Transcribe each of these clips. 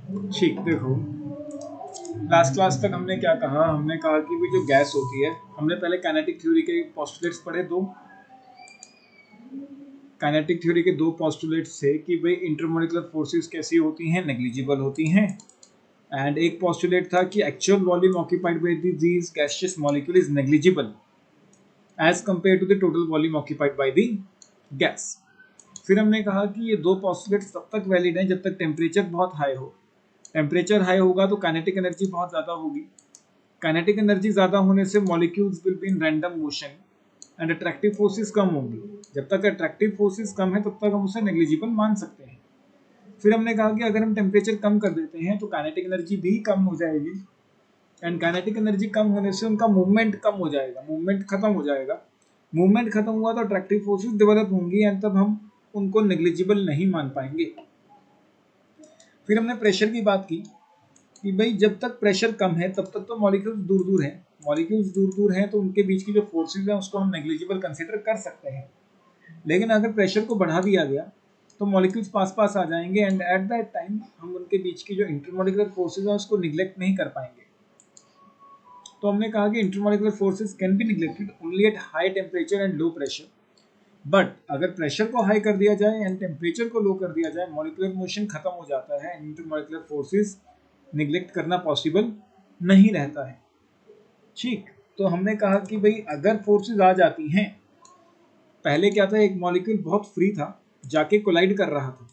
ठीक, देखो last class तक हमने क्या कहा, हमने कहा कि भी जो गैस होती है, हमने पहले काइनेटिक थ्योरी के पोस्टुलेट्स पढ़े दो। काइनेटिक थ्योरी के दो पोस्टुलेट्स थे कि भाई इंटरमोलिकुलर फोर्सेस कैसी होती हैं, नेग्लिजिबल होती हैं। एंड एक पोस्टुलेट था कि actual volume occupied by these gaseous molecule is negligible as compare to the total volume occupied by the gas. फिर हमने कहा कि ये दो पोस्टुलेट्स तब तक वैलिड हैं जब तक टेम्परेचर बहुत हाई हो। टेम्परेचर हाई होगा तो काइनेटिक एनर्जी बहुत ज़्यादा होगी। काइनेटिक एनर्जी ज़्यादा होने से molecules will be in random motion and attractive forces कम होंगी। जब तक अट्रैक्टिव फोर्सेस कम है तब तक हम उसे नेग्लिजिबल मान सकते हैं। फिर हमने कहा कि अगर हम टेम्परेचर कम कर देते हैं तो काइनेटिक एनर्जी भी कम हो जाएगी एंड काइनेटिक एनर्जी कम होने से उनका मूवमेंट कम हो जाएगा, मूवमेंट खत्म हो जाएगा। मूवमेंट खत्म हुआ तो अट्रैक्टिव फोर्सेस डेवलप होंगी एंड तब हम उनको नेग्लिजिबल नहीं मान पाएंगे। फिर हमने प्रेशर की बात की कि भाई जब तक प्रेशर कम है तब तक तो मॉलिक्यूल्स दूर दूर हैं। मॉलिक्यूल्स दूर दूर हैं तो उनके बीच की जो फोर्सेज हैं उसको हम नेग्लिजिबल कंसिडर कर सकते हैं। लेकिन अगर प्रेशर को बढ़ा दिया गया तो मॉलिक्यूल्स पास पास आ जाएंगे एंड एट दैट टाइम हम उनके बीच की जो इंटरमॉलिकुलर फोर्सेज हैं उसको निग्लेक्ट नहीं कर पाएंगे। तो हमने कहा कि intermolecular forces can be neglected only at high temperature and low pressure. But अगर प्रेशर को हाई कर दिया जाए एंड टेम्परेचर को लो कर दिया जाए, मॉलिक्यूलर मोशन खत्म हो जाता है एंड इंटरमॉलिकुलर फोर्सेस निग्लेक्ट करना पॉसिबल नहीं रहता है। ठीक, तो हमने कहा कि भाई अगर फोर्सेस आ जाती हैं, पहले क्या था, एक मॉलिक्यूल बहुत फ्री था, जाके कोलाइड कर रहा था।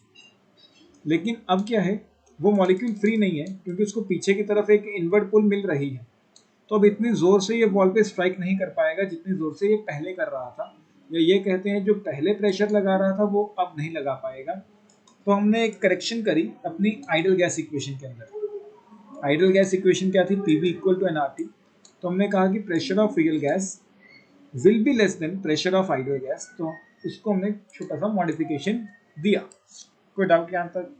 लेकिन अब क्या है, वो मॉलिक्यूल फ्री नहीं है क्योंकि उसको पीछे की तरफ एक इनवर्ड पुल मिल रही है। तो अब इतनी जोर से ये बॉल पे स्ट्राइक नहीं कर पाएगा जितनी जोर से ये पहले कर रहा था, या ये कहते हैं जो पहले प्रेशर लगा रहा था वो अब नहीं लगा पाएगा। तो हमने एक करेक्शन करी अपनी आइडल गैस इक्वेशन के अंदर। आइडल गैस इक्वेशन क्या थी, पीवी इक्वल टू एनआरटी। तो हमने कहा कि pressure of real gas will be less than pressure of idol gas. तो उसको हमने छोटा सा मॉडिफिकेशन दिया। कोई डाउट यहाँ तक?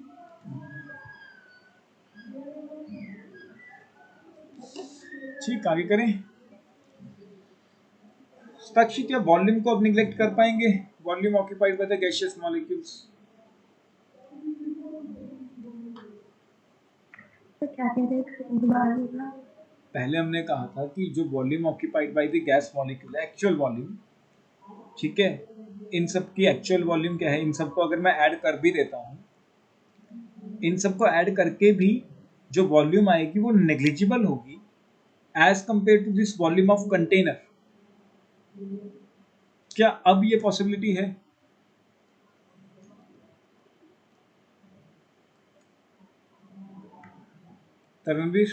ठीक, आगे करें। साक्षी, क्या वॉल्यूम को अब निग्लेक्ट कर पाएंगे? Volume occupied by the gaseous molecules. तो क्या कह रहे थे दोबारा बोलना? पहले हमने कहा था कि जो volume occupied by the gas molecule है, एक्चुअल वॉल्यूम, ठीक है, इन सब की एक्चुअल वॉल्यूम क्या है, इन सबको अगर मैं ऐड कर भी देता हूँ, इन सबको ऐड करके भी जो वॉल्यूम आएगी वो नेग्लिजिबल होगी as compare to this volume of container. क्या अब ये पॉसिबिलिटी है? तरणवीर?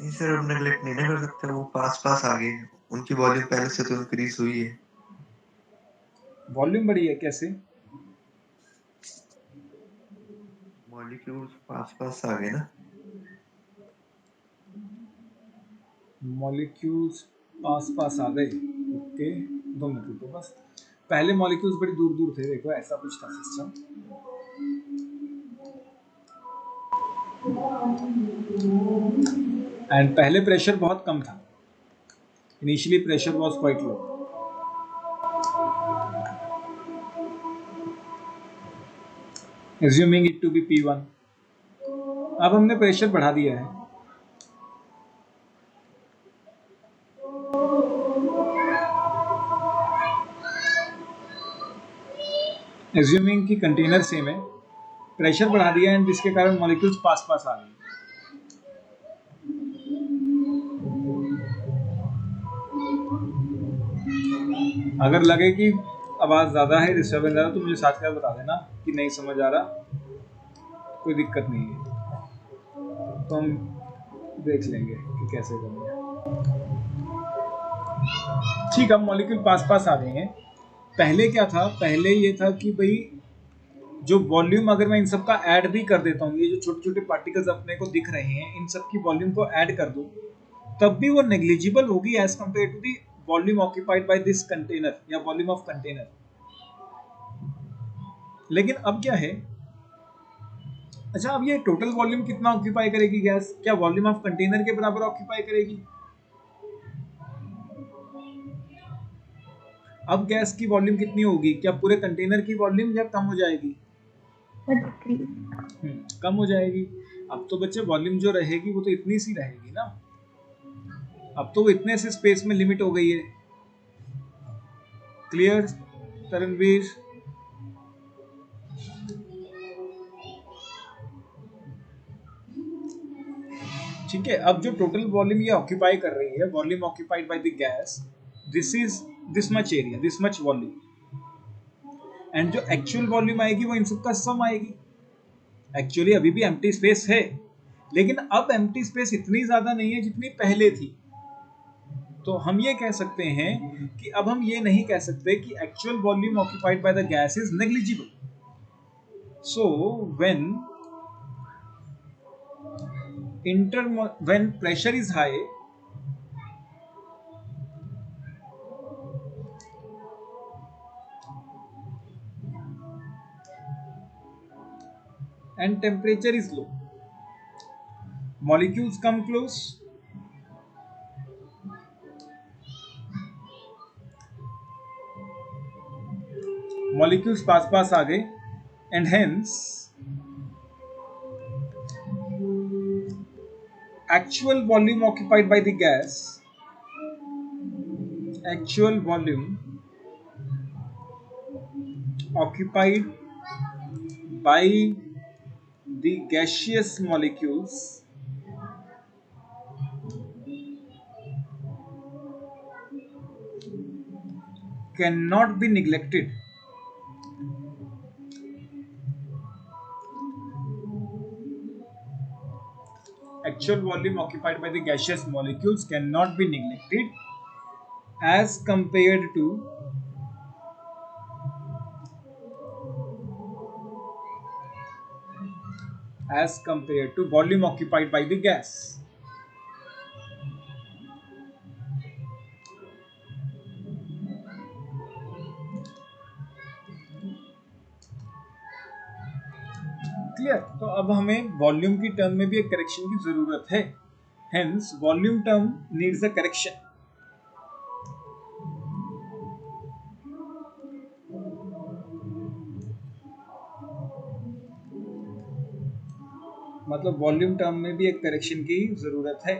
नहीं सर, अब नेगलेक्ट नहीं ना कर सकते, वो पास पास आ गए, उनकी वॉल्यूम पहले से तो इंक्रीज हुई है। वॉल्यूम बढ़ी है कैसे? मॉलिक्यूल्स पास पास आ गए ना। मॉलिक्यूल्स पास पास आ गए, ओके, 2 मिनट रुको बस। पहले मॉलिक्यूल्स बड़ी दूर दूर थे, देखो ऐसा कुछ था सिस्टम। एंड पहले प्रेशर बहुत कम था, initially pressure was quite low. assuming it to be P1। अब हमने प्रेशर बढ़ा दिया है, assuming कि कंटेनर सेम है, प्रेशर बढ़ा दिया एंड जिसके कारण मॉलिक्यूल्स पास पास आ गए। अगर लगे कि आवाज़ ज़्यादा है, डिस्टर्बेंस ज़्यादा, तो मुझे साथ साथ बता देना कि नहीं समझ आ रहा, कोई दिक्कत नहीं है, तो हम देख लेंगे कि कैसे करना है। ठीक, अब मॉलिक्यूल पास पास आ गए हैं। पहले क्या था, पहले ये था कि भाई जो वॉल्यूम अगर मैं इन सब का ऐड भी कर देता हूँ, ये जो छोटे छोटे पार्टिकल्स अपने को दिख रहे हैं, इन सब की वॉल्यूम को ऐड कर दूं, तब भी वो नेग्लिजिबल होगी as compare to the volume occupied by this container या वॉल्यूम ऑफ कंटेनर। लेकिन अब क्या है, अच्छा अब ये टोटल वॉल्यूम कितना ऑक्यूपाई करेगी गैस? क्या वॉल्यूम ऑफ कंटेनर के बराबर ऑक्यूपाई करेगी? अब गैस की वॉल्यूम कितनी होगी? क्या पूरे कंटेनर की वॉल्यूम या कम हो जाएगी? but decrease. कम हो जाएगी। अब तो बच्चे वॉल्यूम जो रहेगी वो तो इतनी सी रहेगी ना, अब तो वो इतने से स्पेस में लिमिट हो गई है। क्लियर तरणवीर? ठीक है, अब जो टोटल वॉल्यूम ये ऑक्यूपाई कर रही है, volume occupied by the gas, this is this much area, this much volume, and जो एक्चुअल वॉल्यूम आएगी वो इन सब का सम आएगी। एक्चुअली अभी भी एम्प्टी स्पेस है, लेकिन अब एम्प्टी स्पेस इतनी ज्यादा नहीं है जितनी पहले थी। तो हम ये कह सकते हैं कि अब हम ये नहीं कह सकते कि actual volume occupied by the gas is negligible. So when pressure is high, and temperature is low, molecules come close, molecules पास आ गए, and hence actual volume occupied by the gas, actual volume occupied by the gaseous molecules cannot be neglected. Actual volume occupied by the gaseous molecules cannot be neglected as compared to volume occupied by the gas. Clear? तो अब हमें volume की term में भी एक correction की जरूरत है, hence volume term needs a correction. मतलब वॉल्यूम टर्म में भी एक करेक्शन की जरूरत है,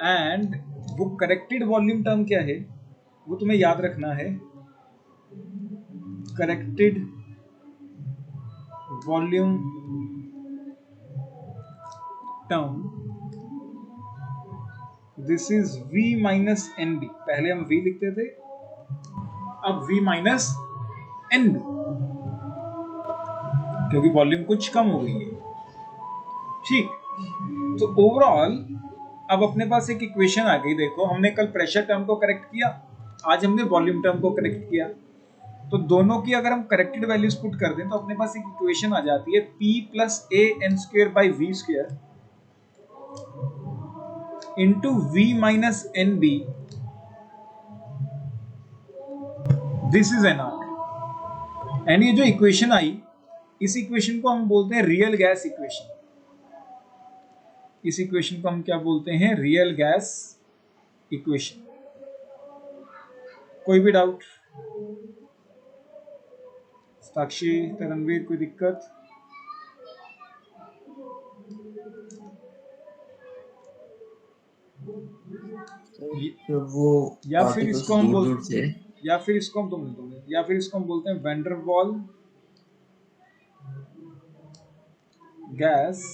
एंड वो करेक्टेड वॉल्यूम टर्म क्या है वो तुम्हें याद रखना है। Corrected volume term, this is V minus NB। पहले हम V लिखते थे, अब V माइनस NB, क्योंकि वॉल्यूम कुछ कम हो गई है। ठीक, तो ओवरऑल अब अपने पास एक इक्वेशन आ गई। देखो, हमने कल प्रेशर टर्म को करेक्ट किया, आज हमने वॉल्यूम टर्म को करेक्ट किया। तो दोनों की अगर हम करेक्टेड वैल्यूज पुट कर दें तो अपने पास एक इक्वेशन आ जाती है P plus AN² by V square into V minus NB, this is NR। And ये जो इक्वेशन आई, इस इक्वेशन को हम बोलते हैं रियल गैस इक्वेशन। इस इक्वेशन को हम क्या बोलते हैं? Real gas equation. कोई भी डाउट? साक्षी, तरणवीर, कोई दिक्कत? वो या फिर इसको हम दूर से, या फिर इसको हम या फिर इसको हम बोलते हैं वैन डर वाल गैस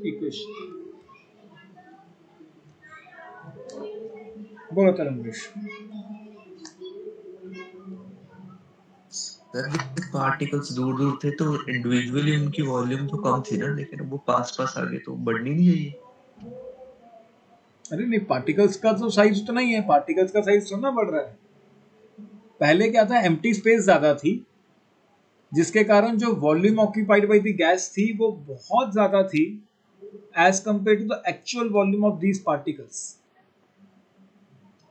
इक्वेशन। बोलो तरणवीर। पार्टिकल्स दूर दूर थे तो इंडिविजुअली उनकी वॉल्यूम तो कम थी ना, लेकिन वो पास पास आ गए तो बढ़नी नहीं चाहिए। अरे नहीं, पार्टिकल्स का तो साइज उतना ही है, पार्टिकल्स का साइज थोड़ा बढ़ रहा है। पहले क्या था, एम्प्टी स्पेस ज्यादा थी, जिसके कारण जो volume occupied by the gas थी वो बहुत ज्यादा थी as compare to the actual volume of these particles.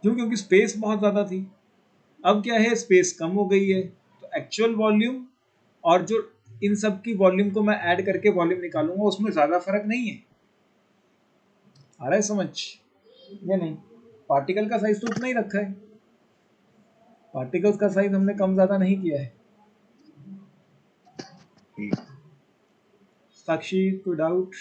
क्यों? क्योंकि स्पेस बहुत ज्यादा थी। अब क्या है, स्पेस कम हो गई है, तो एक्चुअल वॉल्यूम और जो इन सब की वॉल्यूम को मैं ऐड करके वॉल्यूम निकालूंगा उसमें ज्यादा फर्क नहीं है। आ रहा है समझ या नहीं? पार्टिकल का साइज तो उतना ही रखा है, पार्टिकल्स का साइज हमने कम ज्यादा नहीं किया है। साक्षी, कोई डाउट?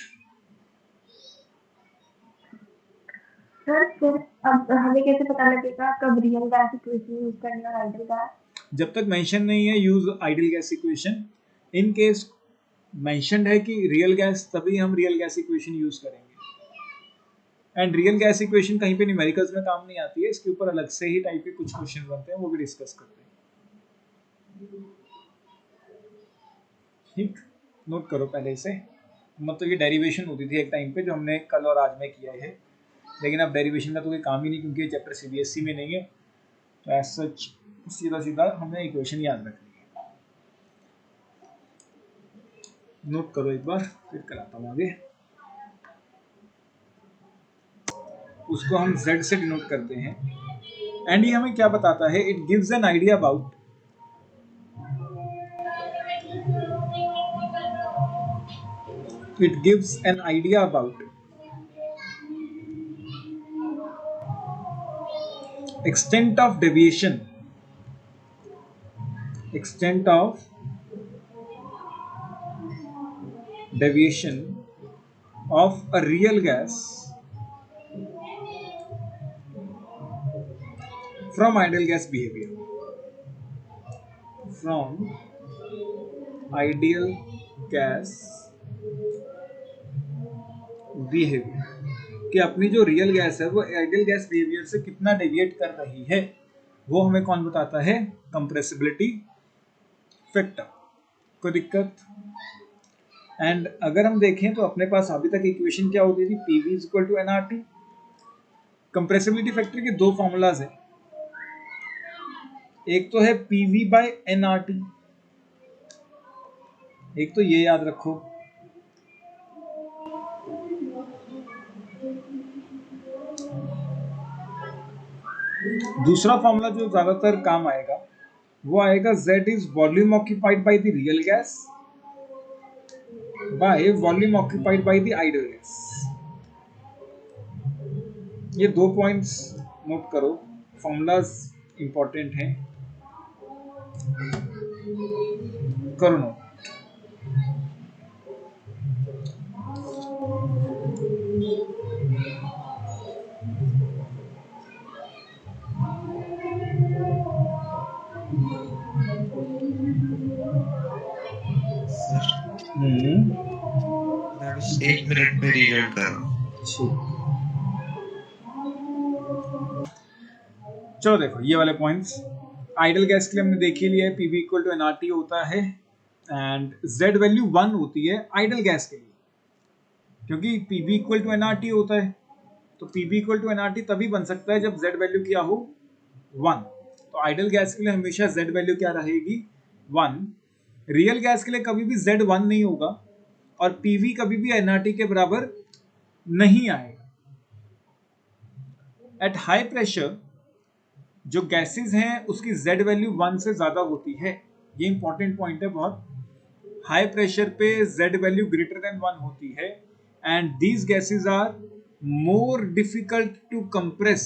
सर फिर अब हमें कैसे पता लगेगा कब रियल गैस इक्वेशन यूज करनी है और आइडियल गैस? जब तक मेंशन नहीं है use ideal gas equation. In case mentioned है कि रियल गैस, तभी हम रियल गैस इक्वेशन यूज करेंगे। एंड रियल गैस इक्वेशन कहीं पे न्यूमेरिकल्स में काम नहीं आती है, इसके ऊपर अलग से ही टाइप के कुछ क्वेश्चन बनते हैं, वो भी डिस्कस करते हैं। ठीक, नोट करो पहले इसे। मतलब ये डेरिवेशन होती थी एक टाइम पे जो हमने कल और आज में किया है, लेकिन अब डेरिवेशन का तो कोई काम ही नहीं क्योंकि ये चैप्टर सीबीएसई में नहीं है, तो एज सच सीधा सीधा हमें इक्वेशन याद रखनी है। नोट करो एक बार, फिर कराता हूँ आगे। उसको हम z से डिनोट करते हैं। एंड ये हमें क्या बताता है? It gives an idea about extent of deviation of a real gas from ideal gas behavior, कि अपनी जो रियल गैस है वो आइडियल गैस बिहेवियर से कितना डेविएट कर रही है, वो हमें कौन बताता है? Compressibility factor. कोई दिक्कत? एंड अगर हम देखें तो अपने पास अभी तक इक्वेशन क्या होती थी? PV is equal to NRT। Compressibility factor के दो फॉर्मूलाज हैं, एक तो है PV बाय NRT, एक तो ये याद रखो। दूसरा फॉर्मूला जो ज्यादातर काम आएगा वो आएगा Z is volume occupied by the real gas by volume occupied by the ideal gas. ये दो पॉइंट्स नोट करो, फॉर्मूलाज इंपॉर्टेंट हैं, करो नोट। सर मैं बस 1 मिनट में रीजॉइन कर रहा हूँ। चलो देखो ये वाले पॉइंट्स आइडियल गैस के लिए हमने देख ही लिया है, PV इक्वल टू NRT होता है एंड Z वैल्यू 1 होती है आइडियल गैस के लिए, क्योंकि PV इक्वल टू NRT होता है, तो PV इक्वल टू NRT तभी बन सकता है जब Z वैल्यू क्या हो? 1। तो आइडियल गैस के लिए हमेशा Z वैल्यू क्या रहेगी? 1। रियल गैस के लिए कभी भी Z 1 नहीं होगा और PV कभी भी NRT के बराबर नहीं आएगा। एट हाई प्रेशर जो गैसेस हैं उसकी Z वैल्यू 1 से ज्यादा होती है, ये इंपॉर्टेंट पॉइंट है बहुत। हाई प्रेशर पे Z वैल्यू ग्रेटर देन 1 होती है and these gases are more difficult to compress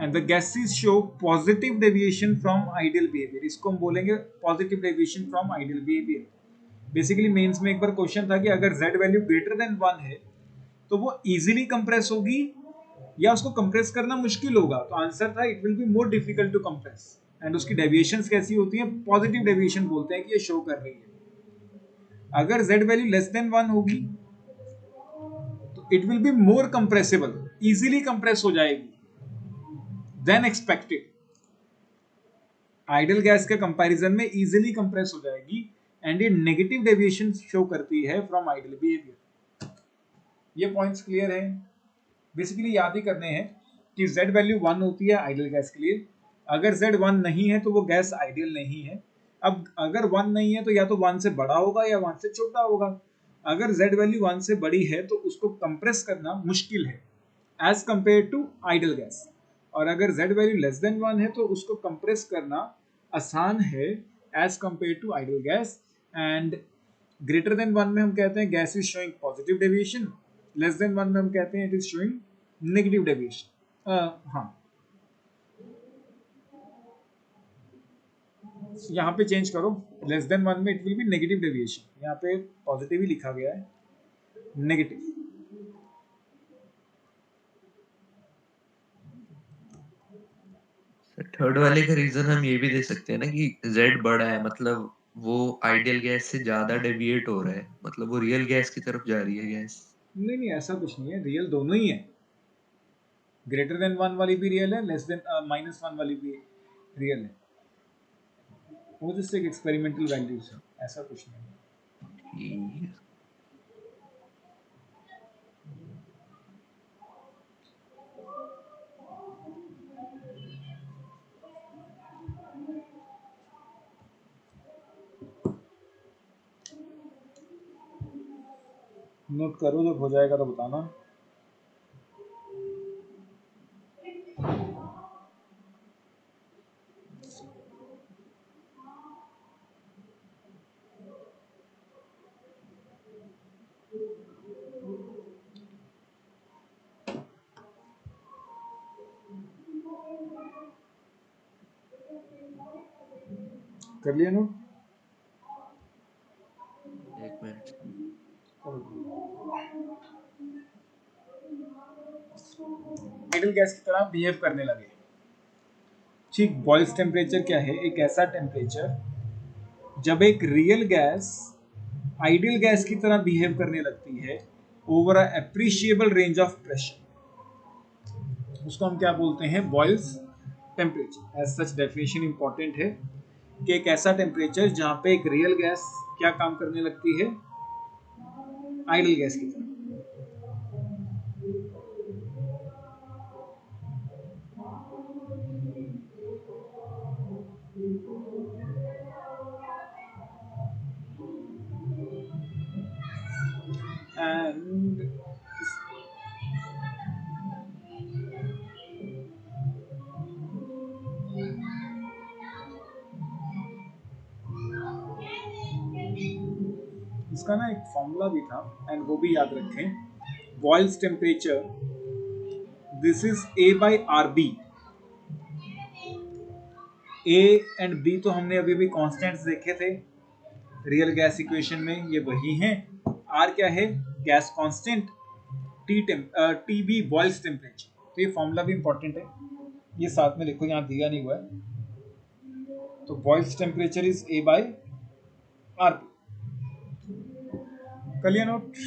and the gases show positive deviation from ideal behaviour. इसको हम बोलेंगे positive deviation from ideal behaviour. Basically mains में एक बार क्वेश्चन था कि अगर Z वैल्यू ग्रेटर देन 1 है तो वो इजीली कंप्रेस होगी या उसको कंप्रेस करना मुश्किल होगा, तो आंसर था it will be more difficult to compress. And उसकी डेविएशंस कैसी होती हैं? पॉजिटिव डेविएशन बोलते हैं कि ये शो कर रही है। अगर Z वैल्यू लेस देन 1 होगी तो it will be more compressible, easily compress हो जाएगी देन एक्सपेक्टेड। आइडियल गैस के कंपैरिजन में इजीली कंप्रेस हो जाएगी एंड ये नेगेटिव डेविएशन शो करती है फ्रॉम आइडियल बिहेवियर। ये पॉइंट्स क्लियर हैं? बेसिकली याद ही करने हैं कि Z वैल्यू 1 होती है आइडियल गैस के लिए, अगर Z 1 नहीं है तो वो गैस आइडियल नहीं है। अब अगर 1 नहीं है तो या तो 1 से बड़ा होगा या 1 से छोटा होगा। अगर Z वैल्यू 1 से बड़ी है तो उसको कंप्रेस करना मुश्किल है as compare to ideal gas, और अगर Z वैल्यू लेस देन 1 है तो उसको कंप्रेस करना आसान है as compare to ideal gas. And greater than 1 में हम कहते हैं gas is showing positive deviation, less than 1 में हम कहते हैं it is showing negative deviation. हाँ यहाँ पे चेंज करो, लेस देन 1 में it will be negative deviation, यहाँ पे पॉजिटिव ही लिखा गया है, नेगेटिव। थर्ड वाले का रीजन हम ये भी दे सकते हैं ना कि जेड बड़ा है, मतलब वो आइडियल गैस से ज्यादा डेविएट हो रहा है, मतलब वो रियल गैस की तरफ जा रही है गैस। नहीं नहीं, ऐसा कुछ नहीं है, रियल दोनों ही है, ग्रेटर देन 1 वाली भी रियल है, लेस देन -1 वाली भी रियल है, वो जस्ट एक एक्सपेरिमेंटल वैल्यूज है, ऐसा कुछ नहीं है। ठीक है। नोट करो, जब हो जाएगा तो बताना। कर लिया नोट? एक मिनट। आइडियल गैस की तरह बिहेव करने लगे। ठीक, बॉयल्स टेम्परेचर क्या है? एक ऐसा टेम्परेचर जब एक रियल गैस आइडियल गैस की तरह बिहेव करने लगती है over a appreciable range of pressure, उसको हम क्या बोलते हैं? Boyle's temperature. As such definition important है कि एक ऐसा टेम्परेचर जहां पे एक रियल गैस क्या काम करने लगती है? आइडियल गैस की तरह। एंड इसका ना एक फॉर्मूला भी था, एंड वो भी याद रखें। Boils temperature, this is A by RB। A and B तो हमने अभी भी कांस्टेंट्स देखे थे रियल गैस इक्वेशन में, ये वही हैं। R क्या है? Gas constant. TB boils temperature. तो ये फॉर्मूला भी इंपॉर्टेंट है, ये साथ में लिखो, यहाँ दिया नहीं हुआ है। तो boils temperature is A by RB। कर लिया नोट?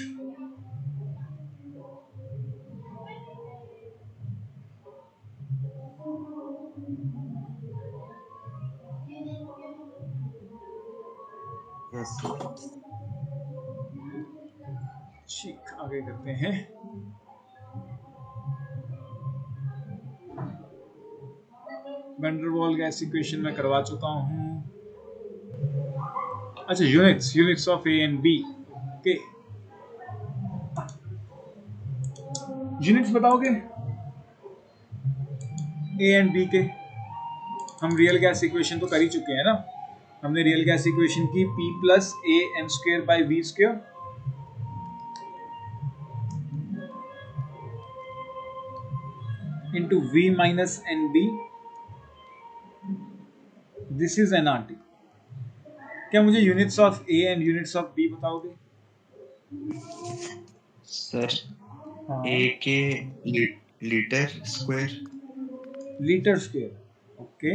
यस। ठीक, आगे करते हैं। वैन डर वाल गैस इक्वेशन में करवा चुका हूं। अच्छा, units of A and B के यूनिट्स बताओगे A एंड B के? हम रियल गैस इक्वेशन तो कर ही चुके हैं ना, हमने रियल गैस इक्वेशन की P plus AN² by V², into V minus NB, this is nRT। क्या मुझे units of A and units of B बताओगे? सर हाँ, ए के litre square. Litre square. Okay,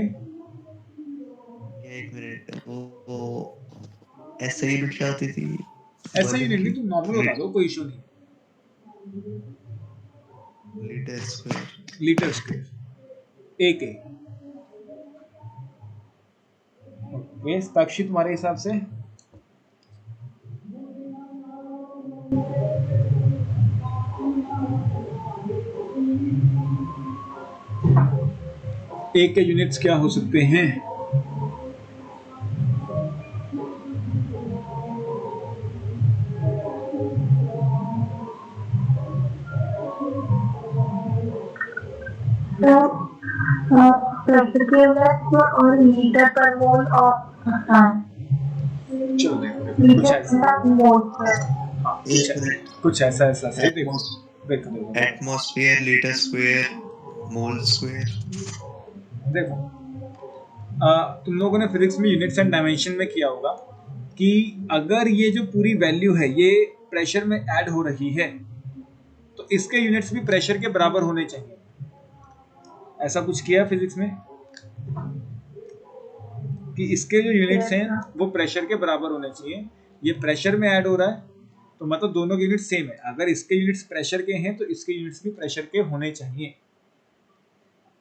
एक मिनट, वो ऐसे ही लिखी होती थी ऐसा ही वॉल्यूम नहीं, की। तुम नॉर्मल बता दो, कोई इशू नहीं। Litre square. Litre square A के। ओके, साक्षी तुम्हारे हिसाब से? A के यूनिट्स क्या हो सकते हैं? प्रेशर के यूनिट्स और लीटर पर मोल ऑफ चलो देखो कुछ लीटर ऐसा, पर मोल पर। हाँ, एक मिनट। कुछ ऐसा ऐसा से देखो देखो atmosphere litre square mole square. देखो, तुम लोगों ने फिजिक्स में यूनिट्स एंड डायमेंशन में किया होगा कि अगर ये जो पूरी वैल्यू है ये प्रेशर में ऐड हो रही है तो इसके यूनिट्स भी प्रेशर के बराबर होने चाहिए। ऐसा कुछ किया फिजिक्स में कि इसके जो यूनिट्स हैं वो प्रेशर के बराबर होने चाहिए। ये प्रेशर में ऐड हो रहा है तो मतलब दोनों के यूनिट्स सेम है। अगर इसके यूनिट्स प्रेशर के हैं तो इसके यूनिट्स भी प्रेशर के होने चाहिए।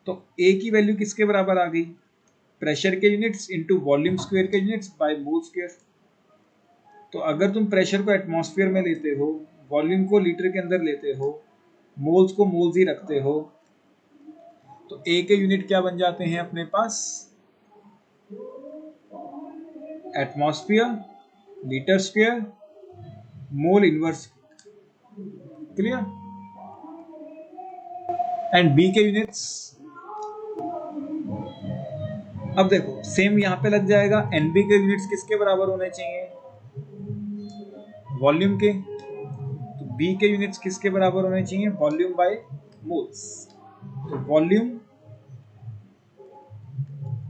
तो ए की वैल्यू किसके बराबर आ गई? प्रेशर के यूनिट्स इंटू वॉल्यूम स्क्वायर के यूनिट्स बाय मोल स्क्वायर। तो अगर तुम प्रेशर को एटमॉस्फेयर में लेते हो, वॉल्यूम को लीटर के अंदर लेते हो, मोल्स को मोल्स ही रखते हो, तो ए के यूनिट क्या बन जाते हैं अपने पास? Atmosphere, litre square, mole inverse. Clear? And B के यूनिट्स अब देखो सेम यहाँ पे लग जाएगा। एनबी के यूनिट्स किसके बराबर होने चाहिए? वॉल्यूम के। तो बी के यूनिट्स किसके बराबर होने चाहिए? Volume by moles. तो वॉल्यूम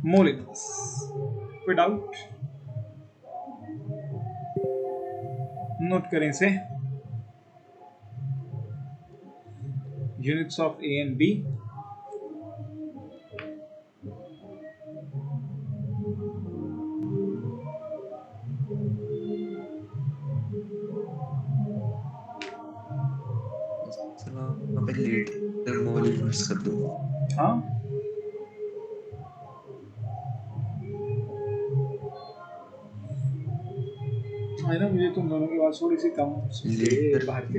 मोल इनवर्स। कोई डाउट? नोट करें इसे। Units of A and B. Litre mole inverse कर दो। हाँ है ना, मुझे तुम दोनों की बात थोड़ी सी कम से बाहर की।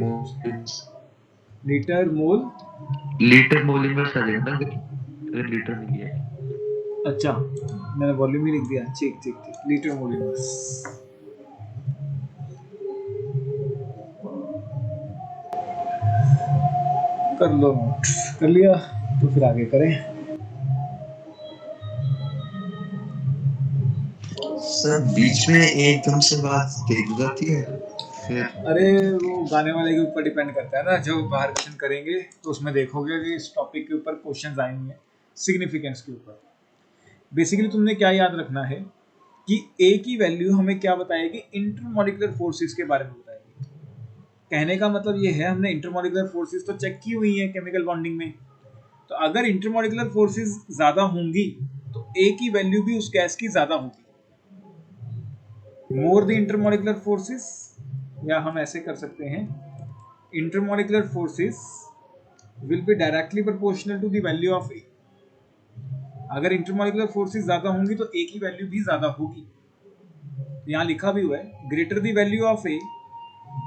लीटर मोल इनवर्स आ जाएगा ना अगर लीटर में किया। अच्छा मैंने वॉल्यूम ही लिख दिया। ठीक ठीक ठीक, लीटर मोल इनवर्स। कर लो, नोट कर लिया तो फिर आगे करें। सर बीच में एकदम से बात तेज हो जाती है फिर। अरे वो गाने वाले के ऊपर डिपेंड करता है ना। जो बाहर क्वेश्चन करेंगे तो उसमें देखोगे कि इस टॉपिक के ऊपर क्वेश्चंस आएंगे सिग्निफिकेंस के ऊपर। बेसिकली तुमने क्या याद रखना है कि ए की वैल्यू हमें क्या बताएगी? इंटरमॉलिक्यूलर फोर्सेस के बारे में बताएगी। कहने का मतलब ये है हमने इंटरमॉलिक्यूलर फोर्सेस तो चेक की हुई है केमिकल बॉन्डिंग में। तो अगर इंटरमॉलिक्यूलर फोर्सेस ज्यादा होंगी तो ए की वैल्यू भी उस गैस की ज्यादा होगी। मोर द इंटरमॉलिक्यूलर फोर्सेस, या हम ऐसे कर सकते हैं intermolecular forces will be directly proportional to the value of A. अगर इंटरमॉलिक्यूलर फोर्सेस ज्यादा होंगी तो ए की वैल्यू भी ज्यादा होगी। यहाँ लिखा भी हुआ है greater the value of A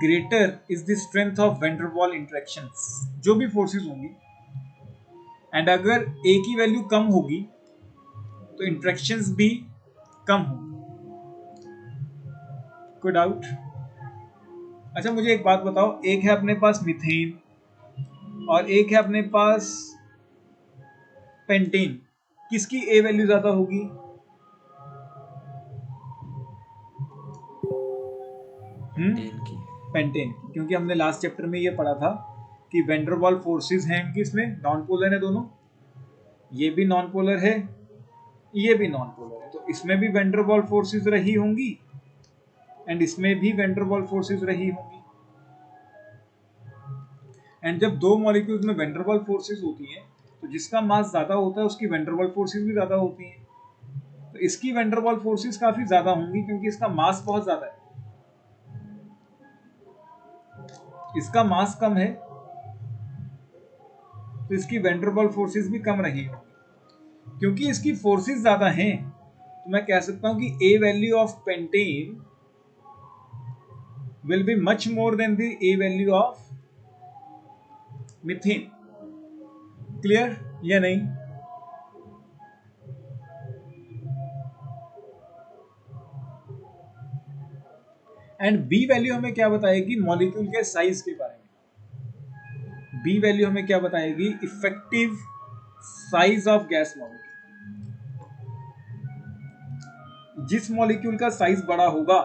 greater is the strength of van der Waals interactions. जो भी फोर्सेस होंगी एंड अगर ए की वैल्यू कम होगी तो इंटरेक्शंस भी कम होंगी। कोई डाउट? अच्छा मुझे एक बात बताओ, एक है अपने पास मीथेन और एक है अपने पास पेंटेन, किसकी ए वैल्यू ज्यादा होगी? पेंटेन की, क्योंकि हमने लास्ट चैप्टर में ये पढ़ा था कि वैन डर वाल फोर्सेस हैं किसमें? नॉन पोलर है दोनों। ये भी नॉन पोलर है, ये भी नॉन पोलर है। तो इसमें भी वैन डर वाल फोर्सेस रही होंगी एंड इसमें भी वैन डर वाल फोर्सेस रही होंगी। एंड जब दो मॉलिक्यूल्स में वैन डर वाल फोर्सेस होती हैं तो जिसका मास ज्यादा होता है उसकी वैन डर वाल फोर्सेस भी ज्यादा होती हैं। तो इसकी वैन डर वाल फोर्सेस काफी ज्यादा होंगी क्योंकि इसका मास बहुत ज्यादा है। इसका मास कम है तो इसकी वैन डर वाल फोर्सेस भी कम रही होंगी। क्योंकि इसकी फोर्सेस ज्यादा हैं तो मैं कह सकता हूं कि A value of pentane will be much more than the A value of methane. Clear या नहीं? एंड बी वैल्यू हमें क्या बताएगी? मॉलिक्यूल के साइज के बारे में। बी वैल्यू हमें क्या बताएगी? Effective size of gas molecule. जिस मॉलिक्यूल का साइज बड़ा होगा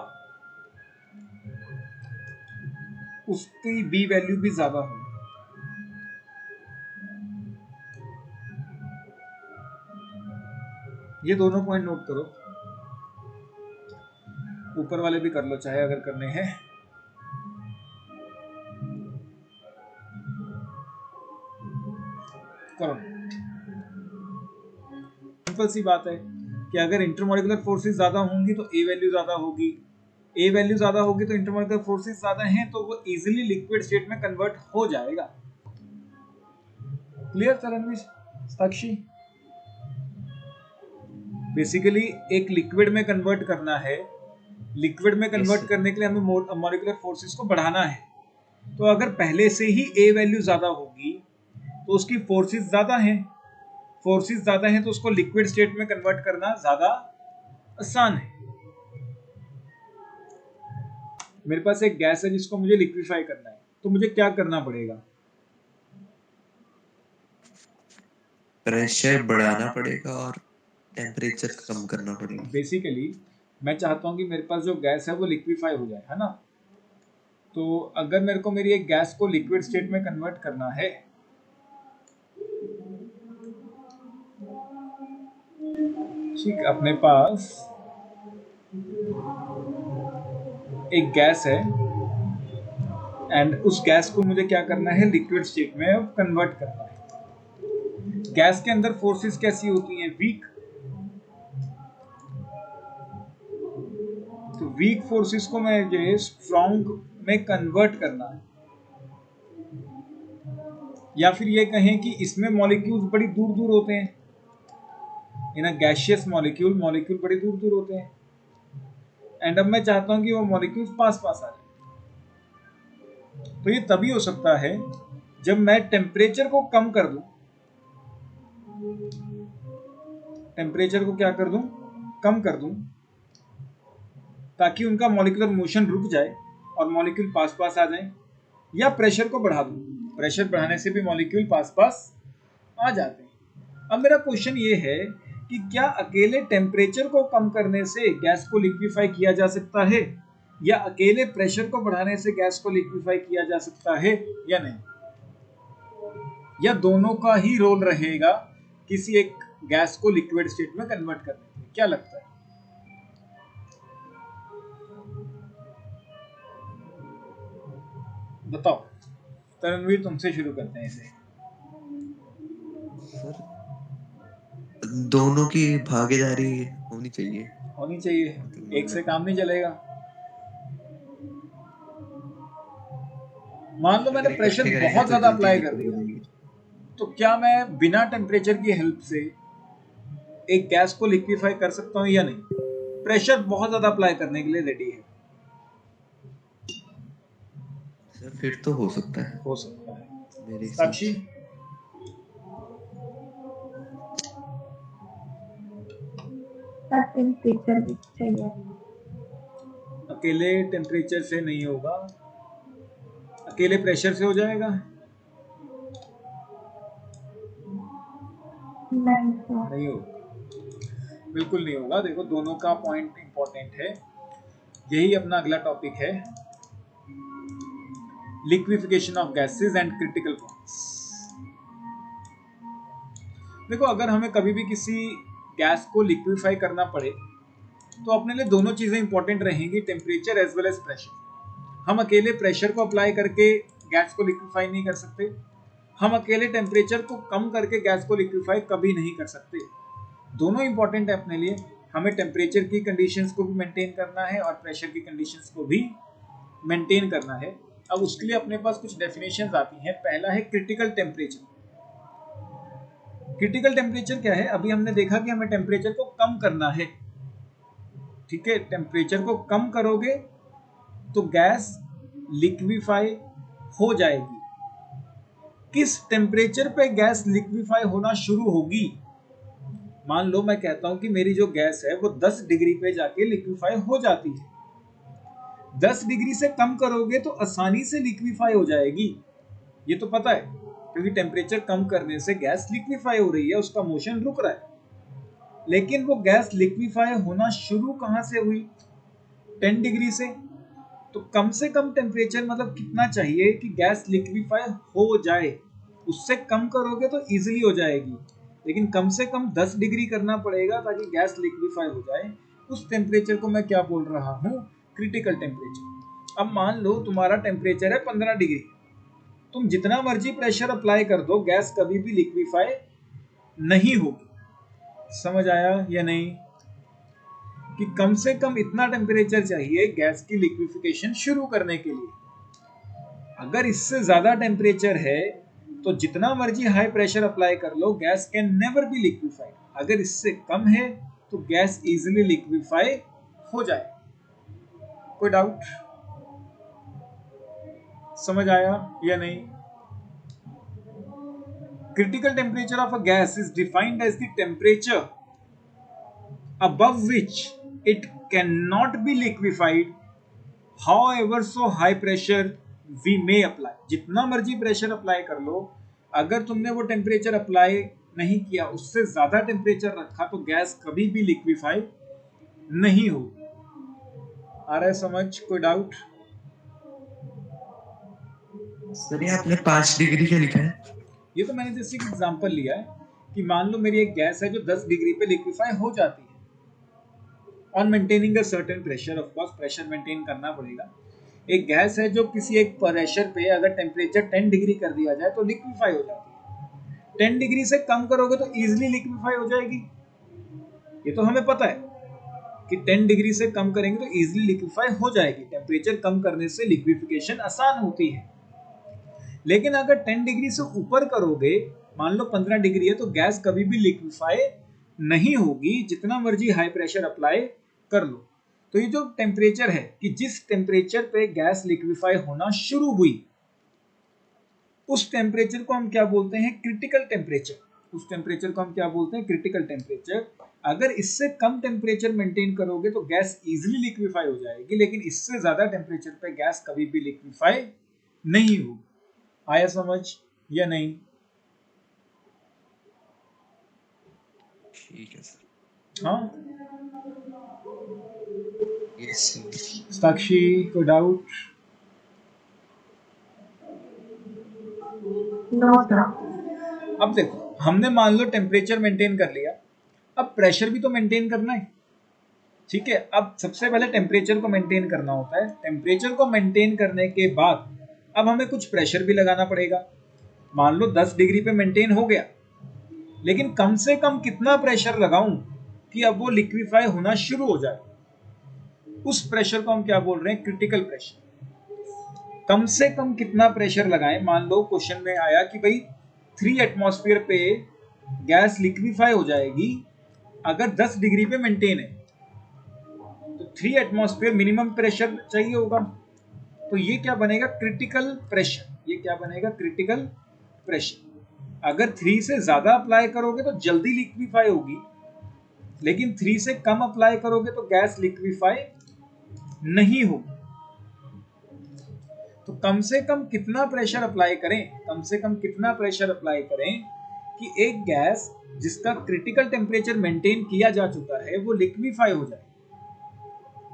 उसकी बी वैल्यू भी ज्यादा होगी। ये दोनों पॉइंट नोट करो, ऊपर वाले भी कर लो चाहे अगर करने हैं। करो। सिंपल सी बात है कि अगर इंटरमॉलिक्यूलर फोर्सेस ज्यादा होंगी तो ए वैल्यू ज्यादा होगी, ए वैल्यू ज्यादा होगी तो इंटरमॉलिक्यूलर फोर्सेस ज्यादा हैं तो वो इजीली लिक्विड स्टेट में कन्वर्ट हो जाएगा। क्लियर तरनवीर, साक्षी? बेसिकली एक लिक्विड में कन्वर्ट करना है, लिक्विड में कन्वर्ट करने के लिए हमें मॉलिक्यूलर फोर्सेस को बढ़ाना है। तो अगर पहले से ही ए वैल्यू ज्यादा होगी तो उसकी फोर्सेस ज्यादा हैं, फोर्सेस ज्यादा हैं तो उसको लिक्विड स्टेट में कन्वर्ट करना ज्यादा आसान है। मेरे पास एक गैस है जिसको मुझे लिक्विफाई करना है, तो मुझे क्या करना पड़ेगा? प्रेशर बढ़ाना पड़ेगा और टेम्परेचर कम करना पड़ेगा। बेसिकली मैं चाहता हूं कि मेरे पास जो गैस है वो लिक्विफाई हो जाए, है ना? तो अगर मेरे को मेरी एक गैस को लिक्विड स्टेट में कन्वर्ट करना है, ठीक, अपने पास एक गैस है एंड उस गैस को मुझे क्या करना है? लिक्विड स्टेट में अब कन्वर्ट करना है। गैस के अंदर फोर्सेस कैसी होती हैं? वीक। तो वीक फोर्सेस को मुझे स्ट्रॉन्ग में कन्वर्ट करना है, या फिर ये कहें कि इसमें मॉलिक्यूल्स बड़ी दूर दूर होते हैं, इन अ गैसियस मॉलिक्यूल बड़े दूर दूर होते हैं एंड अब मैं चाहता हूं कि वो मॉलिक्यूल्स पास पास आ जाए। तो ये तभी हो सकता है जब मैं टेम्परेचर को कम कर दूं, टेम्परेचर को क्या कर दूं? कम कर दूं, ताकि उनका मॉलिक्यूलर मोशन रुक जाए और मॉलिक्यूल पास पास आ जाए, या प्रेशर को बढ़ा दूं, प्रेशर बढ़ाने से भी मॉलिक्यूल पास पास आ जाते हैं। अब मेरा क्वेश्चन ये है कि क्या अकेले टेम्परेचर को कम करने से गैस को लिक्विफाई किया जा सकता है, या अकेले प्रेशर को बढ़ाने से गैस को लिक्विफाई किया जा सकता है या नहीं, या दोनों का ही रोल रहेगा किसी एक गैस को लिक्विड स्टेट में कन्वर्ट करने में? क्या लगता है? बताओ तरणवीर, तुमसे शुरू करते हैं इसे। सर दोनों की भागीदारी होनी चाहिए, होनी चाहिए, मतलब एक से काम नहीं चलेगा। मान लो मैंने अगर प्रेशर इकट्ठे करेंगे बहुत तो ज्यादा जल्दी अप्लाई कर लिक्विड दिया, बनेगी। तो क्या मैं बिना टेम्परेचर की हेल्प से एक गैस को लिक्विफाई कर सकता हूं या नहीं? प्रेशर बहुत ज्यादा अप्लाई करने के लिए रेडी है। सर फिर तो हो सकता है हो सकता है। मेरे हिसाब साक्षी? से। टेम्परेचर भी चाहिए। अकेले टेम्परेचर से नहीं होगा, अकेले प्रेशर से हो जाएगा? नहीं होगा, बिल्कुल नहीं होगा। देखो दोनों का पॉइंट इंपॉर्टेंट है, यही अपना अगला टॉपिक है, liquefaction of gases and critical points. देखो अगर हमें कभी भी किसी गैस को लिक्विफाई करना पड़े तो अपने लिए दोनों चीजें इंपॉर्टेंट रहेंगी, temperature as well as pressure. हम अकेले प्रेशर को अप्लाई करके गैस को लिक्विफाई नहीं कर सकते, हम अकेले टेम्परेचर को कम करके गैस को लिक्विफाई कभी नहीं कर सकते। दोनों इंपॉर्टेंट है अपने लिए, हमें टेम्परेचर की कंडीशंस को भी मेंटेन करना है और प्रेशर की कंडीशंस को भी मेंटेन करना है। अब उसके लिए अपने पास कुछ डेफिनेशंस आती हैं। पहला है क्रिटिकल टेम्परेचर। क्रिटिकल टेम्परेचर क्या है? अभी हमने देखा कि हमें टेम्परेचर को कम करना है, ठीक है? टेम्परेचर को कम करोगे तो गैस लिक्विफाई हो जाएगी। किस टेम्परेचर पे गैस लिक्विफाई होना शुरू होगी? मान लो मैं कहता हूं कि मेरी जो गैस है वो 10 डिग्री पे जाके लिक्विफाई हो जाती है। 10 डिग्री से कम करोगे तो आसानी से लिक्विफाई हो जाएगी, ये तो पता है, क्योंकि टेम्परेचर कम करने से गैस लिक्विफाई हो रही है, उसका मोशन रुक रहा है। लेकिन वो गैस लिक्विफाई होना शुरू कहां से हुई? 10 डिग्री से। तो कम से कम टेम्परेचर मतलब कितना चाहिए कि गैस लिक्विफाई हो जाए? उससे कम करोगे तो इजीली हो जाएगी, लेकिन कम से कम 10 डिग्री करना पड़ेगा ताकि गैस लिक्विफाई हो जाए। उस टेम्परेचर को मैं क्या बोल रहा हूँ, क्रिटिकल टेम्परेचर। अब मान लो तुम्हारा टेम्परेचर है 15 डिग्री, तुम जितना मर्जी प्रेशर अप्लाई कर दो, गैस कभी भी लिक्विफाई नहीं होगी। समझ आया या नहीं, कि कम से कम इतना टेम्परेचर चाहिए गैस की लिक्विफिकेशन शुरू करने के लिए। अगर इससे ज्यादा टेम्परेचर है तो जितना मर्जी हाई प्रेशर अप्लाई कर लो, gas can never be liquefied. अगर इससे कम है तो गैस इजीली लिक्विफाई हो जाए। कोई डाउट? समझ आया या नहीं? Critical temperature of a gas is defined as the temperature above which it cannot be liquefied however so high pressure we may apply। जितना मर्जी प्रेशर अप्लाई कर लो, अगर तुमने वो टेम्परेचर अप्लाई नहीं किया, उससे ज्यादा टेम्परेचर रखा, तो गैस कभी भी लिक्विफाई नहीं हो। आ रहा है समझ? कोई डाउट? सर ये आपने 5 डिग्री का लिखा है? ये तो मैंने जैसे एग्जांपल लिया है कि मान लो मेरी एक गैस है जो 10 डिग्री पे लिक्विफाई हो जाती है on maintaining a certain pressure. Of course pressure maintain करना पड़ेगा। एक गैस है जो किसी एक प्रेशर पे अगर टेम्परेचर 10 डिग्री कर दिया जाए तो लिक्विफाई हो जाती है। 10 डिग्री से कम करोगे तो इजीली लिक्विफाई हो जाएगी, ये तो हमें पता है कि 10 डिग्री से कम करेंगे तो इजीली लिक्विफाई हो जाएगी। टेम्परेचर कम करने से लिक्विफिकेशन आसान होती है। लेकिन अगर 10 डिग्री से ऊपर करोगे, मान लो 15 डिग्री है, तो गैस कभी भी लिक्विफाई नहीं होगी, जितना मर्जी हाई प्रेशर अप्लाई कर लो। तो ये जो टेम्परेचर है कि जिस टेम्परेचर पे गैस लिक्विफाई होना शुरू हुई, उस टेम्परेचर को हम क्या बोलते हैं, क्रिटिकल टेम्परेचर। उस टेम्परेचर को हम क्या बोलते हैं, क्रिटिकल टेम्परेचर। अगर इससे कम टेम्परेचर मेंटेन करोगे तो गैस इजीली लिक्विफाई हो जाएगी, लेकिन इससे ज्यादा टेम्परेचर पे गैस कभी भी लिक्विफाई नहीं होगी। आया समझ या नहीं? ठीक है सर। हाँ यस सर। साक्षी, कोई डाउट? No sir. अब देखो, हमने मान लो टेम्परेचर मेंटेन कर लिया, अब प्रेशर भी तो मेंटेन करना है। ठीक है, अब सबसे पहले टेम्परेचर को मेंटेन करना होता है। टेम्परेचर को मेंटेन करने के बाद अब हमें कुछ प्रेशर भी लगाना पड़ेगा। मान लो 10 डिग्री पे मेंटेन हो गया, लेकिन कम से कम कितना प्रेशर लगाऊं कि अब वो लिक्विफाई होना शुरू हो जाए, उस प्रेशर को हम क्या बोल रहे हैं, क्रिटिकल प्रेशर। कम से कम कितना प्रेशर लगाएं? मान लो क्वेश्चन में आया कि भाई 3 एटमॉस्फेयर पे गैस लिक्विफाई हो जाएगी अगर 10 डिग्री पे मेंटेन है, तो 3 एटमॉस्फेयर मिनिमम प्रेशर चाहिए होगा। तो ये क्या बनेगा, क्रिटिकल प्रेशर। ये क्या बनेगा, क्रिटिकल प्रेशर। अगर 3 से ज्यादा अप्लाई करोगे तो जल्दी लिक्विफाई होगी, लेकिन 3 से कम अप्लाई करोगे तो गैस लिक्विफाई नहीं होगी। तो कम से कम कितना प्रेशर अप्लाई करें, कम से कम कितना प्रेशर अप्लाई करें कि एक गैस जिसका क्रिटिकल टेम्परेचर मेंटेन किया जा चुका है वो लिक्विफाई हो जाए।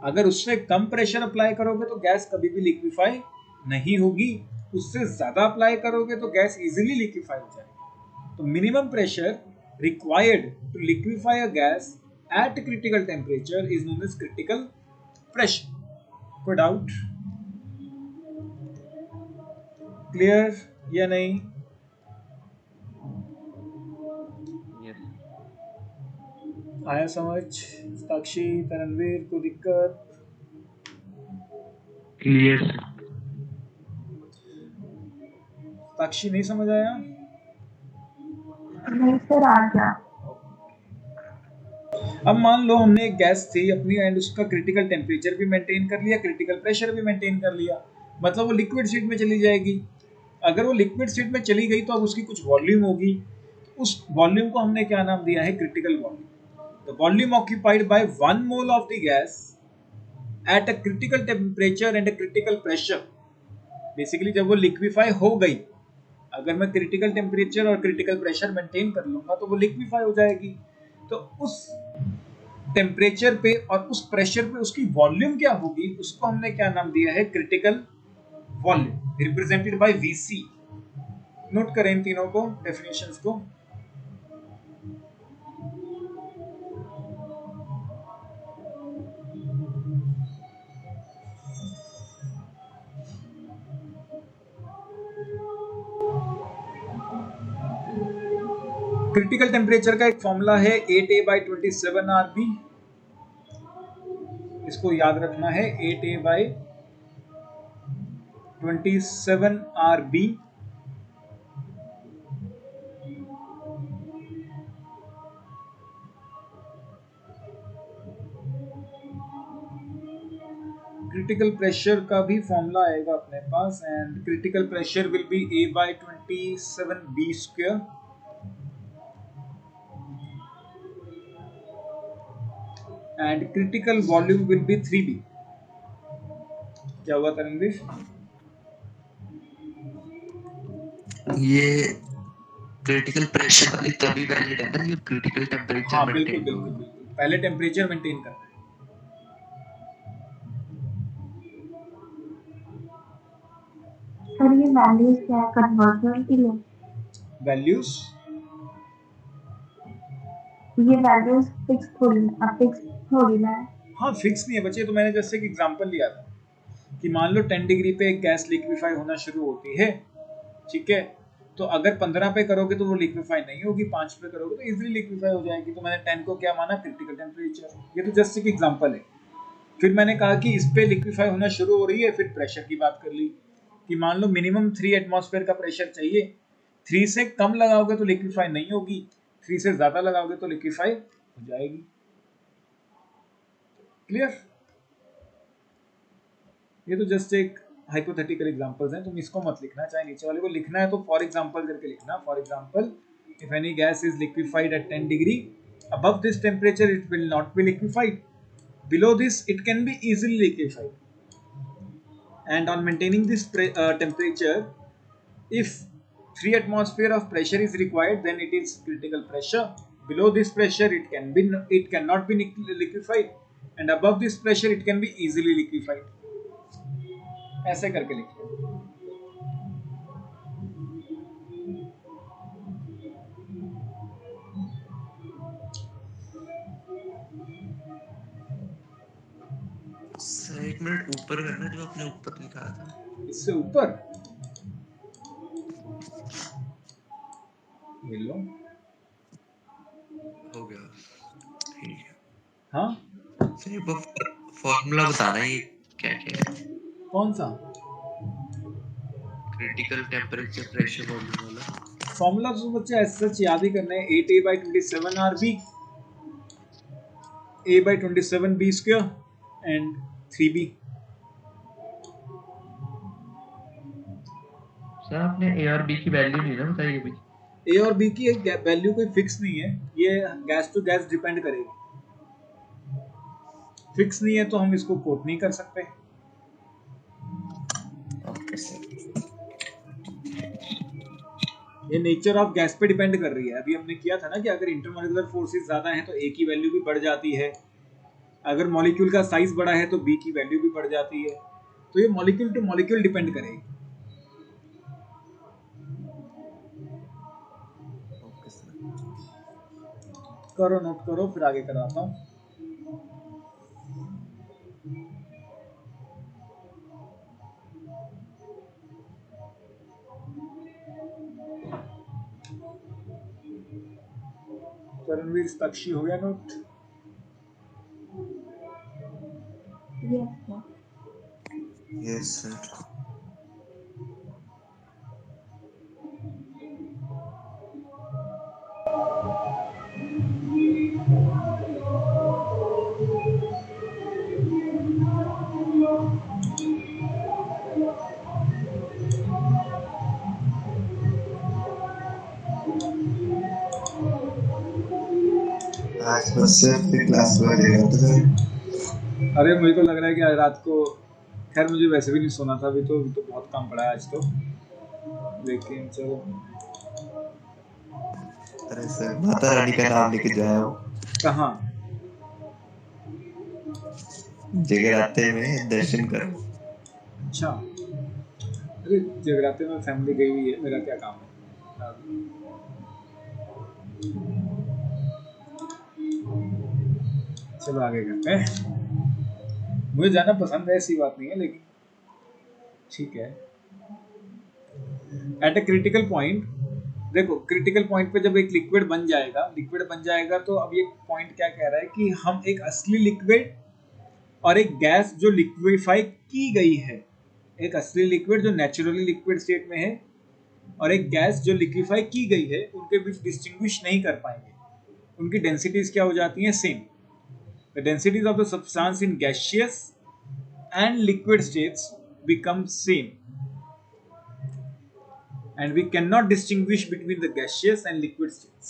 अगर उससे कम प्रेशर अप्लाई करोगे तो गैस कभी भी लिक्विफाई नहीं होगी, उससे ज्यादा अप्लाई करोगे तो गैस इजीली लिक्विफाई हो जाएगी। तो minimum pressure required to liquefy a gas at critical temperature is known as critical pressure. कोई डाउट? क्लियर या नहीं? यस आया समझ? साक्षी, तरणवीर, को दिक्कत? क्लियर। साक्षी नहीं समझ आया? नहीं सर, आ गया। अब मान लो हमने एक गैस थी अपनी एंड उसका क्रिटिकल टेम्परेचर भी मेंटेन कर लिया, क्रिटिकल प्रेशर भी मेंटेन कर लिया, मतलब वो लिक्विड स्टेट में चली जाएगी। अगर वो लिक्विड स्टेट में चली गई तो अब उसकी कुछ वॉल्यूम होगी, उस वॉल्यूम को हमने क्या नाम दिया है, critical volume. The volume occupied bye 1 mole of the gas at a critical temperature and a critical pressure. Basically जब वो लिक्विफाई हो गई, अगर मैं क्रिटिकल टेम्परेचर और क्रिटिकल प्रेशर मेंटेन कर लूंगा तो वो लिक्विफाई हो जाएगी। तो उस टेम्परेचर पे और उस प्रेशर पे उसकी वॉल्यूम क्या होगी, उसको हमने क्या नाम दिया है, critical volume, represented by Vc। Note करें इन तीनों को, डेफिनेशंस को। क्रिटिकल टेम्परेचर का एक फॉर्मूला है 8a/27 RB, इसको याद रखना है 8a/27 RB। क्रिटिकल प्रेशर का भी फॉर्मूला आएगा अपने पास, and critical pressure will be A/27B², and critical volume will be 3B। क्या हुआ तरंगेश? ये क्रिटिकल प्रेशर वाली तभी वैलिड है ना जब क्रिटिकल टेम्परेचर हाँ बिल्कुल मेंटेन बिल्कुल होगा। बिल्कुल, पहले टेम्परेचर मेंटेन करना है। सर ये वैल्यूज क्या है कन्वर्जन के लिए? वैल्यूज ये वैल्यूज फिक्स थोड़ी ना है। हाँ फिक्स नहीं है बच्चे, तो मैंने जैसे एक एग्जांपल लिया था कि मान लो 10 डिग्री पे एक गैस लिक्विफाई होना शुरू होती है, ठीक है, तो अगर 15 पे करोगे तो वो लिक्विफाई नहीं होगी, 5 पे करोगे तो इजीली लिक्विफाई हो जाएगी। तो मैंने 10 को क्या माना? Critical temperature. ये तो जस्ट एक एग्जांपल है। फिर मैंने कहा कि इस पे लिक्विफाई होना शुरू हो रही है, फिर प्रेशर की बात कर ली कि मान लो मिनिमम 3 एटमॉस्फेयर का प्रेशर चाहिए, 3 से कम लगाओगे तो लिक्विफाई नहीं होगी, 3 से ज्यादा लगाओगे तो लिक्विफाई हो जाएगी। क्लियर? ये तो जस्ट एक हाइपोथेटिकल एग्जांपल्स हैं, तुम इसको मत लिखना, चाहे नीचे वाले को लिखना है तो फॉर एग्जांपल करके लिखना। For example, if any gas is liquefied at 10 degree, above this temperature it will not be liquefied, below this it can be easily liquefied, and on maintaining this temperature, if 3 atmosphere of pressure is required, then it is critical pressure. Below this pressure it cannot be liquefied, and above this pressure it can be easily liquefied। ऐसे करके लिखिए। Sir एक minute ऊपर करना जो आपने ऊपर लिखा था। इससे ऊपर मिल लो। हो गया, ठीक है। हाँ सर एक बार फॉर्मूला बताना ये क्या क्या है। कौन सा? क्रिटिकल टेम्परेचर प्रेशर वॉल्यूम वाला फॉर्मूला तो बच्चे ऐसे सच याद ही करना है, 8a/27 RB, A/27B² and 3B। Sir आपने ए और बी की वैल्यू नहीं ना बताई अभी। ए और बी की एक वैल्यू कोई फिक्स नहीं है, ये गैस टू गैस डिपेंड करेगी। फिक्स नहीं है तो हम इसको कोट नहीं कर सकते। Okay sir. ये नेचर ऑफ गैस पे डिपेंड कर रही है। अभी हमने किया था ना कि अगर इंटरमॉलिक्यूलर फोर्सेस ज्यादा हैं तो ए की वैल्यू भी बढ़ जाती है, अगर मॉलिक्यूल का साइज बड़ा है तो बी की वैल्यू भी बढ़ जाती है। तो ये मॉलिक्यूल टू मॉलिक्यूल डिपेंड करेगी। Okay sir. करो, नोट करो, फिर आगे कराता हूँ। करणवीर तक्षी हो गया नोट? Yes sir. आज बस सिर्फ क्लास वगैरह तो सर। अरे मुझे तो लग रहा है कि आज रात को, खैर मुझे वैसे भी नहीं सोना था, अभी तो बहुत काम पड़ा है आज तो, लेकिन चलो। अरे सर माता रानी का नाम लेके जाया हूँ। कहाँ? जगराते में दर्शन करो। अच्छा, अरे जगराते में फैमिली गई हुई है, मेरा क्या काम है। चलो आगे करते हैं। मुझे जाना पसंद है, ऐसी बात नहीं है, लेकिन ठीक है। एट अ क्रिटिकल पॉइंट देखो क्रिटिकल पॉइंट पे जब एक लिक्विड बन जाएगा तो अब ये पॉइंट क्या कह रहा है कि हम एक असली लिक्विड और एक गैस जो लिक्विफाई की गई है, एक असली लिक्विड जो नेचुरली लिक्विड स्टेट में है और एक गैस जो लिक्विफाई की गई है, उनके बीच डिस्टिंग्विश नहीं कर पाएंगे। उनकी डेंसिटीज क्या हो जाती हैं? Same. The densities of the substance in gaseous and liquid states become same and we cannot distinguish between the gaseous and liquid states.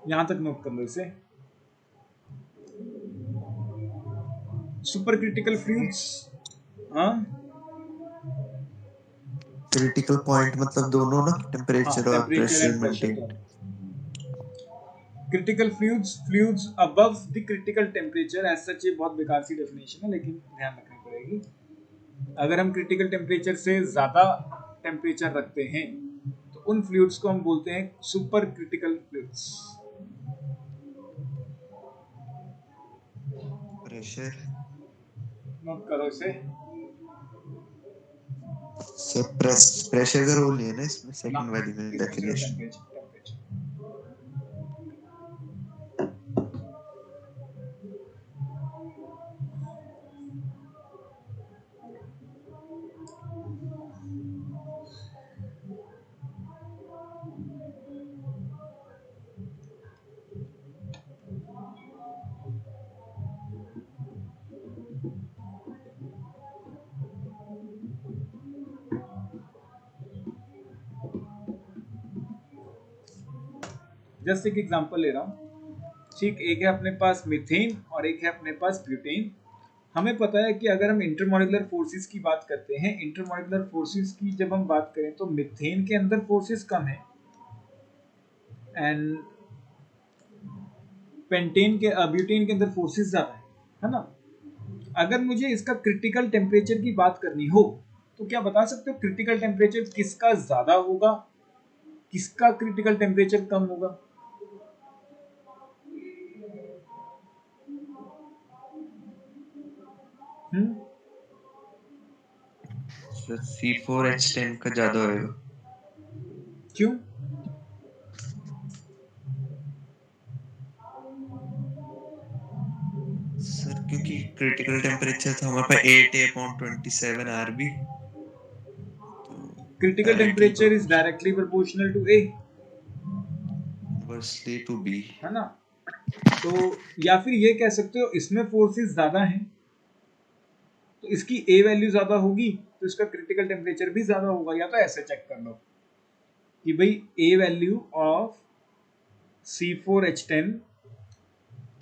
यहां तक नोट कर लो इसे। सुपर क्रिटिकल फ्लूइड्स, हाँ क्रिटिकल पॉइंट मतलब दोनों ना, टेम्परेचर और temperature pressure and pressure maintain. दोनों। Critical fluids above the critical temperature, as such ये बहुत बेकार सी डेफिनेशन है लेकिन ध्यान रखनी पड़ेगी। अगर हम क्रिटिकल टेम्परेचर से ज्यादा टेम्परेचर रखते हैं तो उन फ्लूइड्स को हम बोलते हैं super critical fluids. Pressure, note करो इसे। सर प्रेशर का रोल नहीं है ना इसमें, ना, सेकंड वाली में इसमें सिर्फ डेफिनेशन। टेम्परेचर। जस्ट एक एग्जांपल ले रहा हूँ, ठीक। एक है अपने पास मीथेन और एक है अपने पास ब्यूटेन। हमें पता है कि अगर हम इंटरमॉलिक्यूलर फोर्सेस की बात करते हैं, इंटरमॉलिक्यूलर फोर्सेस की जब हम बात करें तो मीथेन के अंदर फोर्सेस कम है एंड ब्यूटेन के अंदर फोर्सेस ज्यादा है ना। अगर मुझे इसका क्रिटिकल टेम्परेचर की बात करनी हो तो क्या बता सकते हो क्रिटिकल टेम्परेचर किसका ज्यादा होगा, किसका क्रिटिकल टेम्परेचर कम होगा? C4H10 का ज्यादा होएगा। क्यों? सर क्योंकि क्रिटिकल टेम्परेचर तो हमारे पास 8A/27 RB, तो critical directly temperature is directly proportional to A, inversely to B। है ना। तो या फिर ये कह सकते हो इसमें फोर्सेस ज्यादा हैं तो इसकी ए वैल्यू ज्यादा होगी तो इसका क्रिटिकल टेम्परेचर भी ज्यादा होगा। या तो ऐसे चेक कर लो कि भाई A value of C4H10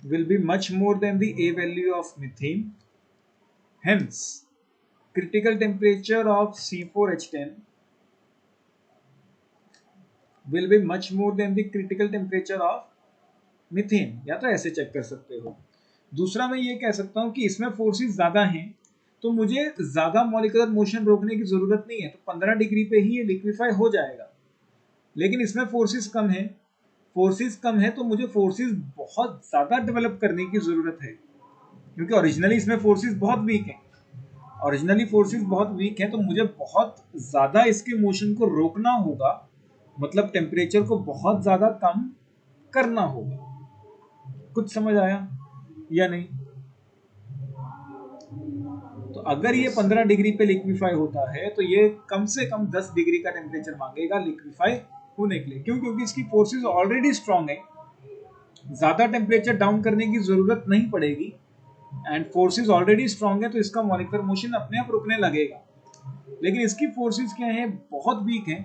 will be much more than the A value of methane. Hence, critical temperature of C4H10 will be much more than the critical temperature of methane। या तो ऐसे चेक कर सकते हो। दूसरा मैं ये कह सकता हूँ कि इसमें फोर्सेस ज्यादा हैं तो मुझे ज्यादा मॉलिक्यूलर मोशन रोकने की जरूरत नहीं है, तो 15 डिग्री पे ही ये लिक्विफाई हो जाएगा। लेकिन इसमें फोर्सेस कम है तो मुझे फोर्सेस बहुत ज्यादा डेवलप करने की जरूरत है, क्योंकि ओरिजिनली इसमें फोर्सेस बहुत वीक हैं। तो मुझे बहुत ज्यादा इसके मोशन को रोकना होगा, मतलब टेम्परेचर को बहुत ज्यादा कम करना होगा। कुछ समझ आया या नहीं? तो अगर ये 15 डिग्री पे लिक्विफाई होता है तो ये कम से कम 10 डिग्री का टेम्परेचर मांगेगा लिक्विफाई होने के लिए। क्यों? क्योंकि इसकी फोर्सेस ऑलरेडी स्ट्रांग है, ज्यादा टेम्परेचर डाउन करने की जरूरत नहीं पड़ेगी एंड फोर्सेस ऑलरेडी स्ट्रांग है तो इसका मॉलिक्यूलर मोशन अपने आप रुकने लगेगा। लेकिन इसकी फोर्सेस क्या है? बहुत वीक है,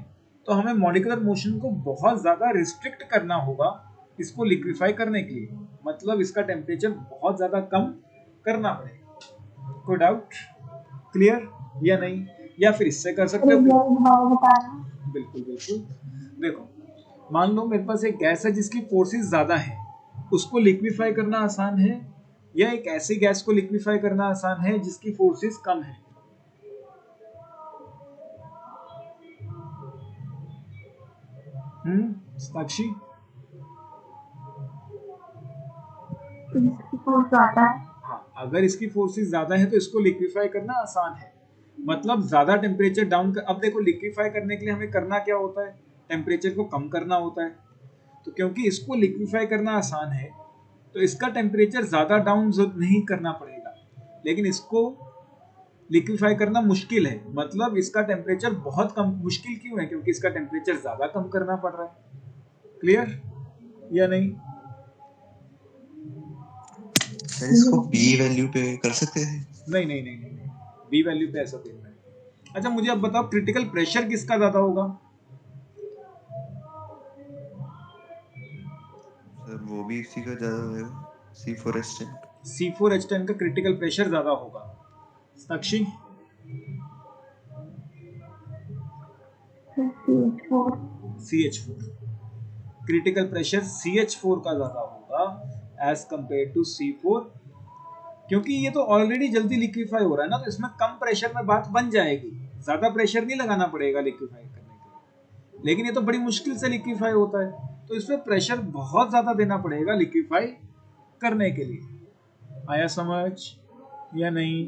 तो हमें मॉलिक्यूलर मोशन को बहुत ज्यादा रिस्ट्रिक्ट करना होगा इसको लिक्विफाई करने के लिए, मतलब इसका टेम्परेचर बहुत ज्यादा कम करना पड़ेगा। कोई डाउट? क्लियर या नहीं? या फिर इससे कर सकते हो। बिल्कुल बिल्कुल। देखो मान लो मेरे पास एक गैस है जिसकी फोर्सेस ज्यादा है, उसको लिक्विफाई करना आसान है या एक ऐसी गैस को लिक्विफाई करना आसान है जिसकी फोर्सेस कम है? साक्षी? इसकी फोर्स ज्यादा है। हाँ, अगर इसकी फोर्सेस ज्यादा है तो इसको लिक्विफाई करना आसान है। मतलब ज्यादा टेम्परेचर डाउन कर, अब देखो लिक्विफाई करने के लिए हमें करना क्या होता है, टेम्परेचर को कम करना होता है। तो क्योंकि इसको लिक्विफाई करना आसान है तो इसका टेम्परेचर ज्यादा डाउन नहीं करना पड़ेगा, लेकिन इसको लिक्विफाई करना मुश्किल है। मतलब इसका टेम्परेचर बहुत कम, मुश्किल क्यों है, क्योंकि इसका टेम्परेचर ज्यादा कम करना पड़ रहा है। क्लियर या नहीं? सर इसको बी वैल्यू पे कर सकते थे? नहीं नहीं नहीं नहीं, नहीं। बी वैल्यू पे ऐसा देना है। अच्छा मुझे अब बताओ क्रिटिकल प्रेशर किसका ज्यादा होगा? सर वो भी इसी का ज्यादा होगा, C4H10। C4H10 का क्रिटिकल प्रेशर ज्यादा होगा। साक्षी? CH4। CH4, critical pressure CH4 का ज्यादा होगा एज कंपेयर टू C4, क्योंकि ये तो ऑलरेडी जल्दी लिक्विफाई हो रहा है ना, तो इसमें कम प्रेशर में बात बन जाएगी, ज्यादा प्रेशर नहीं लगाना पड़ेगा लिक्विफाई करने के लिए। लेकिन ये तो बड़ी मुश्किल से लिक्विफाई होता है, तो इसमें प्रेशर बहुत ज्यादा देना पड़ेगा लिक्विफाई करने के लिए। आया समझ या नहीं?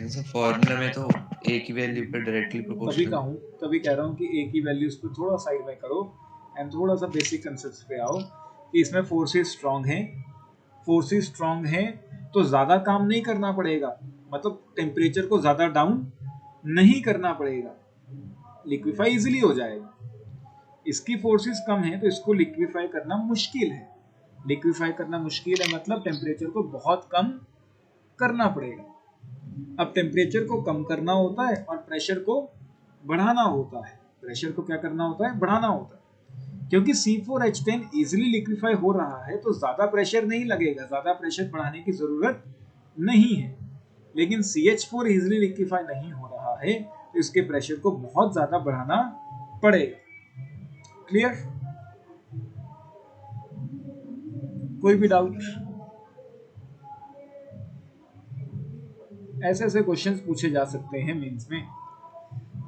सर फॉर्मूला में तो एक ही वैल्यू पे डायरेक्टली प्रोपोर्शनल है। तभी कह रहा हूँ कि एक ही वैल्यूज पे थोड़ा साइड में करो एंड थोड़ा सा बेसिक कंसेप्ट पे आओ कि इसमें फोर्सेस स्ट्रांग हैं, फोर्सेस स्ट्रांग हैं तो ज़्यादा काम नहीं करना पड़ेगा, मतलब टेम्परेचर को ज़्यादा डाउन नहीं करना पड़ेगा, लिक्विफाई इजीली हो जाएगा। इसकी फोर्सेस कम है तो इसको लिक्विफाई करना मुश्किल है, लिक्विफाई करना मुश्किल है मतलब टेम्परेचर को बहुत कम करना पड़ेगा। अब टेम्परेचर को कम करना होता है और प्रेशर को बढ़ाना होता है, प्रेशर को क्या करना होता है, बढ़ाना होता है। क्योंकि C4H10 इजिली लिक्विफाई हो रहा है तो ज्यादा प्रेशर नहीं लगेगा, ज्यादा प्रेशर बढ़ाने की जरूरत नहीं है। लेकिन CH4 इजिली लिक्विफाई नहीं हो रहा है तो इसके प्रेशर को बहुत ज्यादा बढ़ाना पड़ेगा। क्लियर? कोई भी डाउट? ऐसे ऐसे क्वेश्चंस पूछे जा सकते हैं मेंस में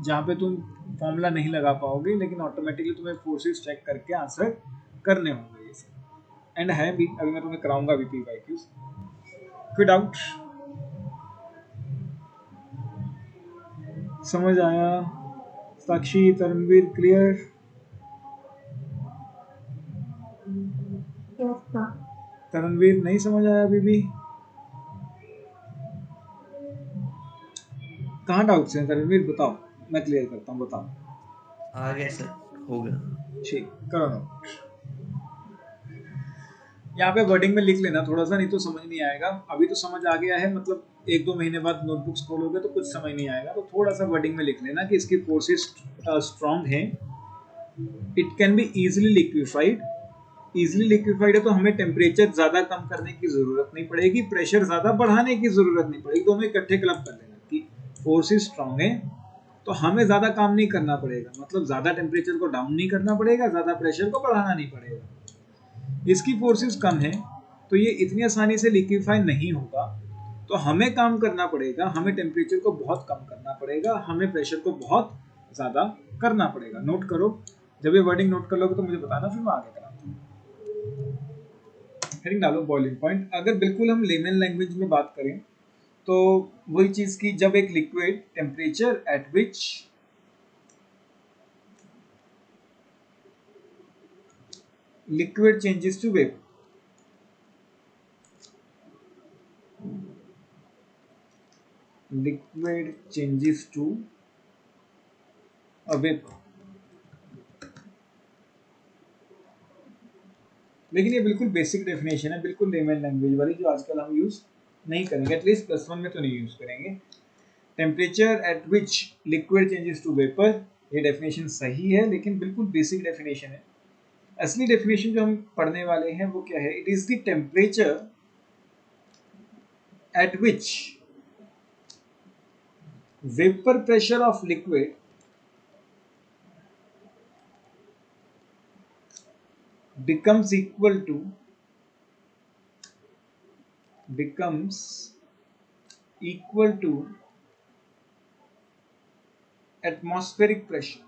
जहाँ पे तुम फॉर्मूला नहीं लगा पाओगे लेकिन ऑटोमेटिकली तुम्हें फोर्सेस चेक करके आंसर करने होंगे ये सब। एंड है भी, अभी मैं तुम्हें कराऊंगा भी PYQs। कोई डाउट? समझ आया? Sakshi, Taranveer, clear? Yes sir. Taranveer नहीं समझ आया अभी भी? कहाँ डाउट्स हैं तरणवीर, बताओ, मैं क्लियर करता हूँ, बताओ। आ गया सर, हो गया। ठीक, करो नोट। यहाँ पे वर्डिंग में लिख लेना थोड़ा सा, नहीं तो समझ नहीं आएगा। अभी तो समझ आ गया है, मतलब एक दो महीने बाद नोटबुक्स खोलोगे तो कुछ समझ नहीं आएगा, तो थोड़ा सा वर्डिंग में लिख लेना कि इसकी फोर्सेस स्ट्रांग हैं, it can be easily liquefied. Easily liquefied है तो हमें टेम्परेचर ज़्यादा कम करने की ज़रूरत नहीं पड़ेगी, प्रेशर ज़्यादा बढ़ाने की ज़रूरत नहीं पड़ेगी, दोनों इकट्ठे क्लब कर लेना कि फोर्सेस स्ट्रांग है तो हमें ज़्यादा काम नहीं करना पड़ेगा, मतलब ज़्यादा टेम्परेचर को डाउन नहीं करना पड़ेगा, ज़्यादा प्रेशर को बढ़ाना नहीं पड़ेगा। इसकी फोर्सेस कम है तो ये इतनी आसानी से लिक्विफाई नहीं होगा, तो हमें काम करना पड़ेगा, हमें टेम्परेचर को बहुत कम करना पड़ेगा, हमें प्रेशर को बहुत ज़्यादा करना पड़ेगा। नोट करो, जब ये वर्डिंग नोट कर लोगे तो मुझे बताना, फिर मैं आगे कराता हूँ। हेडिंग डालो बॉइलिंग पॉइंट। अगर बिल्कुल हम लेमन लैंग्वेज में बात करें तो वही चीज़ की, जब एक liquid temperature at which liquid changes to vapor, liquid changes to a vapor। लेकिन ये बिल्कुल बेसिक डेफिनेशन है, बिल्कुल लेमन लैंग्वेज वाली, जो आजकल हम यूज नहीं करेंगे, एटलीस्ट +1 में तो नहीं यूज करेंगे। Temperature at which liquid changes to vapour, ये डेफिनेशन सही है लेकिन बिल्कुल बेसिक डेफिनेशन है। असली डेफिनेशन जो हम पढ़ने वाले हैं वो क्या है, it is the temperature at which vapor pressure of liquid becomes equal to atmospheric pressure।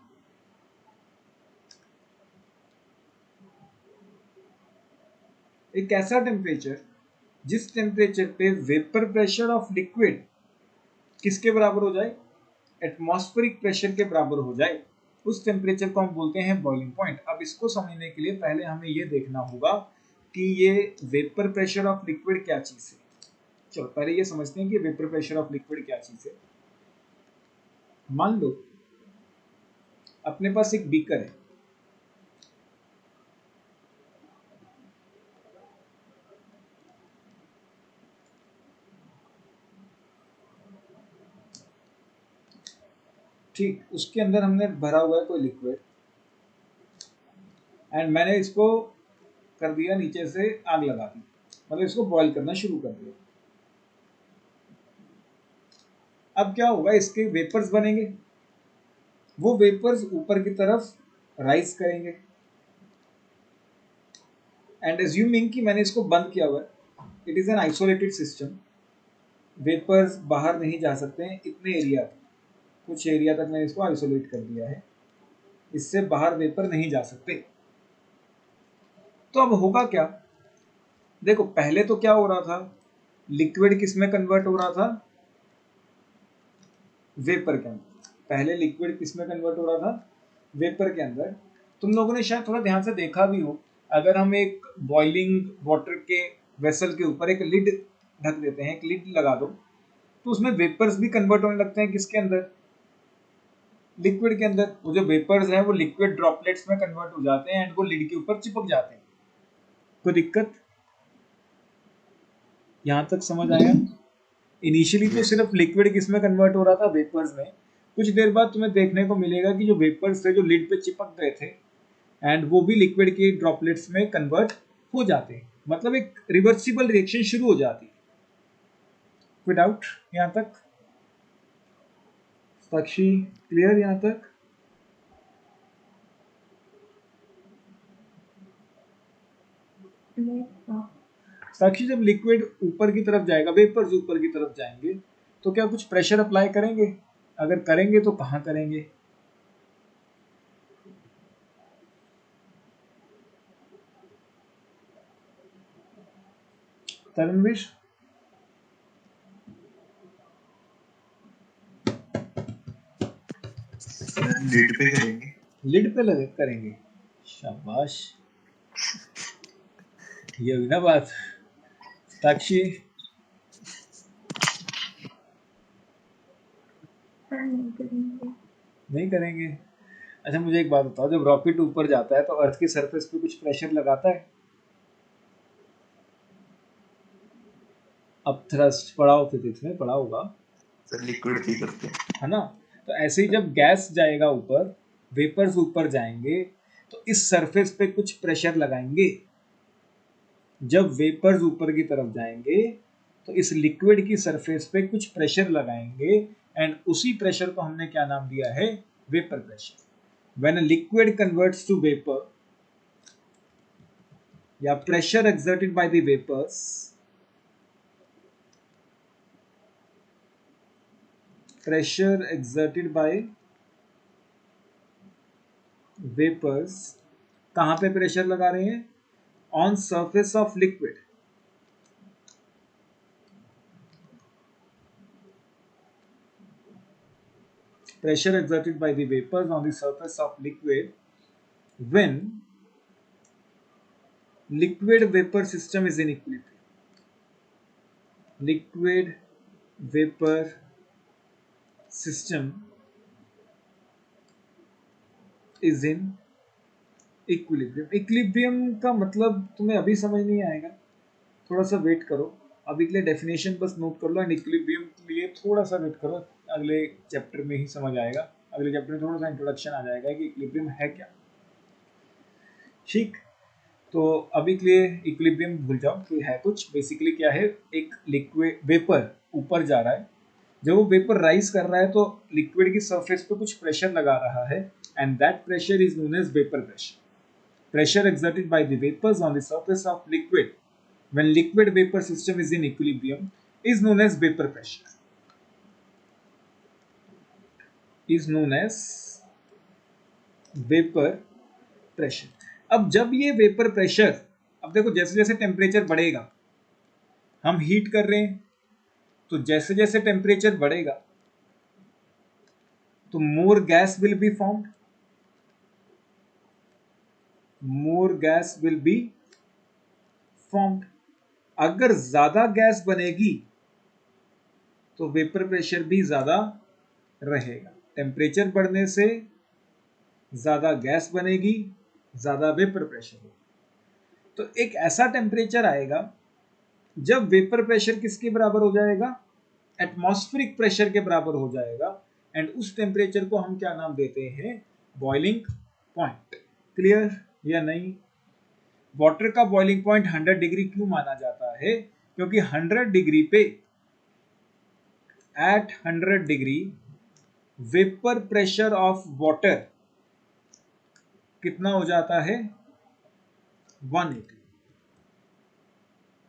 एक ऐसा टेम्परेचर जिस टेम्परेचर पे वेपर प्रेशर ऑफ लिक्विड किसके बराबर हो जाए, एटमॉस्फेरिक प्रेशर के बराबर हो जाए, उस टेम्परेचर को हम बोलते हैं बॉइलिंग पॉइंट। अब इसको समझने के लिए पहले हमें ये देखना होगा कि ये वेपर प्रेशर ऑफ लिक्विड क्या चीज है। चलो पहले ये समझते हैं कि वेपर प्रेशर ऑफ लिक्विड क्या चीज है। मान लो अपने पास एक बीकर है, ठीक, उसके अंदर हमने भरा हुआ है कोई लिक्विड एंड मैंने इसको कर दिया नीचे से आग लगा दी, मतलब इसको बॉईल करना शुरू कर दिया। अब क्या होगा, इसके वेपर्स बनेंगे, वो वेपर्स ऊपर की तरफ राइज करेंगे एंड एज्यूमिंग कि मैंने इसको बंद किया हुआ है, it is an isolated system, vapours बाहर नहीं जा सकते हैं इतने एरिया तक, कुछ एरिया तक मैंने इसको आइसोलेट कर दिया है, इससे बाहर वेपर नहीं जा सकते। तो अब होगा क्या, देखो पहले तो क्या हो रहा था, लिक्विड किस में कन्वर्ट हो रहा था, वेपर के अंदर। पहले लिक्विड किस में कन्वर्ट हो रहा था, वेपर के अंदर। तुम लोगों ने शायद थोड़ा ध्यान से देखा भी हो, अगर हम एक बॉइलिंग वाटर के वेसल के ऊपर एक लिड ढक देते हैं, एक लिड लगा दो, तो उसमें वेपर्स भी कन्वर्ट होने लगते हैं किसके अंदर, लिक्विड के अंदर। वो जो वेपर्स हैं वो लिक्विड ड्रॉपलेट्स में कन्वर्ट हो जाते हैं एंड वो लिड के ऊपर चिपक जाते हैं। कोई दिक्कत यहाँ तक समझ आया? इनिशियली तो सिर्फ लिक्विड किस में कन्वर्ट हो रहा था, वेपर्स में। कुछ देर बाद तुम्हें देखने को मिलेगा कि जो वेपर्स थे जो लिड पे चिपक गए थे एंड वो भी लिक्विड के ड्रॉपलेट्स में कन्वर्ट हो जाते हैं, मतलब एक रिवर्सिबल रिएक्शन शुरू हो जाती है। कोई डाउट यहाँ तक? साक्षी क्लियर यहाँ तक? साक्षी जब लिक्विड ऊपर की तरफ जाएगा, वेपर्स ऊपर की तरफ जाएंगे, तो क्या कुछ प्रेशर अप्लाई करेंगे? अगर करेंगे तो कहाँ करेंगे? तरणवीर, लिड पे करेंगे। लिड पे लगे करेंगे, शाबाश, ये हुई ना बात। साक्षी नहीं करेंगे। अच्छा मुझे एक बात बताओ, जब रॉकेट ऊपर जाता है तो अर्थ की सरफेस पे कुछ प्रेशर लगाता है? अब थ्रस्ट पढ़ा हो, फिजिक्स में पढ़ा होगा, सर लिक्विड ही करते हैं, है ना? तो ऐसे ही जब गैस जाएगा ऊपर, वेपर्स ऊपर जाएंगे, तो इस सरफेस पे कुछ प्रेशर लगाएंगे। जब वेपर्स ऊपर की तरफ जाएंगे तो इस लिक्विड की सरफेस पे कुछ प्रेशर लगाएंगे एंड उसी प्रेशर को हमने क्या नाम दिया है, vapour pressure. When a liquid converts to vapour या pressure exerted by the vapors, pressure exerted by vapors, कहाँ पे प्रेशर लगा रहे हैं, on surface of liquid. Pressure exerted by the vapors on the surface of liquid when liquid vapor system is in equilibrium. Liquid vapor system is in equilibrium. Equilibrium का मतलब तुम्हें अभी समझ नहीं आएगा, थोड़ा सा वेट करो, अभी के लिए डेफिनेशन बस नोट कर लो एंड इक्विलिब्रियम के लिए थोड़ा सा वेट करो, अगले चैप्टर में ही समझ आएगा। अगले चैप्टर में थोड़ा सा इंट्रोडक्शन आ जाएगा कि इक्विलिब्रियम है क्या। ठीक, तो अभी के लिए इक्विलिब्रियम भूल जाओ कि है कुछ, बेसिकली क्या है, एक लिक्विड वेपर ऊपर जा रहा है, जब वो वेपर राइज कर रहा है तो लिक्विड की सरफेस पे कुछ प्रेशर लगा रहा है and that pressure is known as vapour pressure. Pressure exerted by the vapors on the surface of liquid when liquid vapor system is in equilibrium is known as vapor pressure. Is known as vapor pressure. अब जब ये vapour pressure, अब देखो जैसे जैसे temperature बढ़ेगा, हम heat कर रहे हैं, तो जैसे जैसे टेम्परेचर बढ़ेगा तो more gas will be formed, more gas will be formed. अगर ज्यादा गैस बनेगी तो वेपर प्रेशर भी ज्यादा रहेगा। टेम्परेचर बढ़ने से ज्यादा गैस बनेगी, ज्यादा वेपर प्रेशर होगा। तो एक ऐसा टेम्परेचर आएगा जब वेपर प्रेशर किसके बराबर हो जाएगा, एटमॉस्फेरिक प्रेशर के बराबर हो जाएगा। एंड उस टेम्परेचर को हम क्या नाम देते हैं, बॉइलिंग पॉइंट। क्लियर या नहीं? वाटर का बॉइलिंग पॉइंट 100 डिग्री क्यों माना जाता है, क्योंकि 100 डिग्री पे, at 100 degree vapour pressure of water कितना हो जाता है, 180।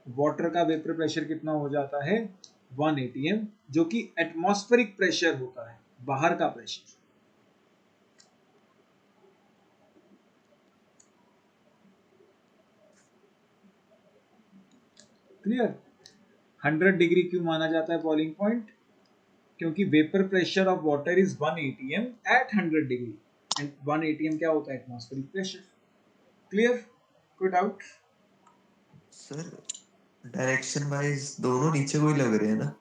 वाटर का वेपर प्रेशर कितना हो जाता है, 1 atm, जो कि एटमॉस्फेरिक प्रेशर होता है, बाहर का प्रेशर। क्लियर? 100 डिग्री क्यों माना जाता है बॉइलिंग पॉइंट, क्योंकि vapour pressure of water is 1 atm at 100 degree, and 1 atm क्या होता है, एटमॉस्फेरिक प्रेशर। क्लियर? कोई डाउट? सर डायरेक्शन वाइज दोनों नीचे को ही लग रहे हैं ना?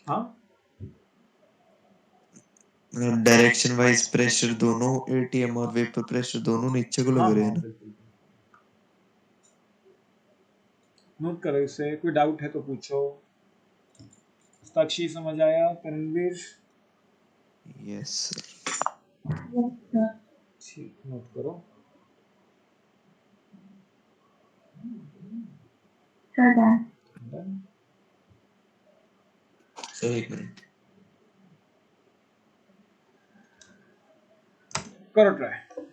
हाँ, डायरेक्शन वाइज प्रेशर दोनों एटीएम और वेपर प्रेशर दोनों नीचे को लग हाँ रहे हैं हाँ ना? बिल्कुल। नोट करो इसे, कोई डाउट है तो पूछो। साक्षी समझ आया? Karanveer? Yes sir. Yes, sir. ठीक, नोट करो। Sir, done. Done? सर एक मिनट। करो try.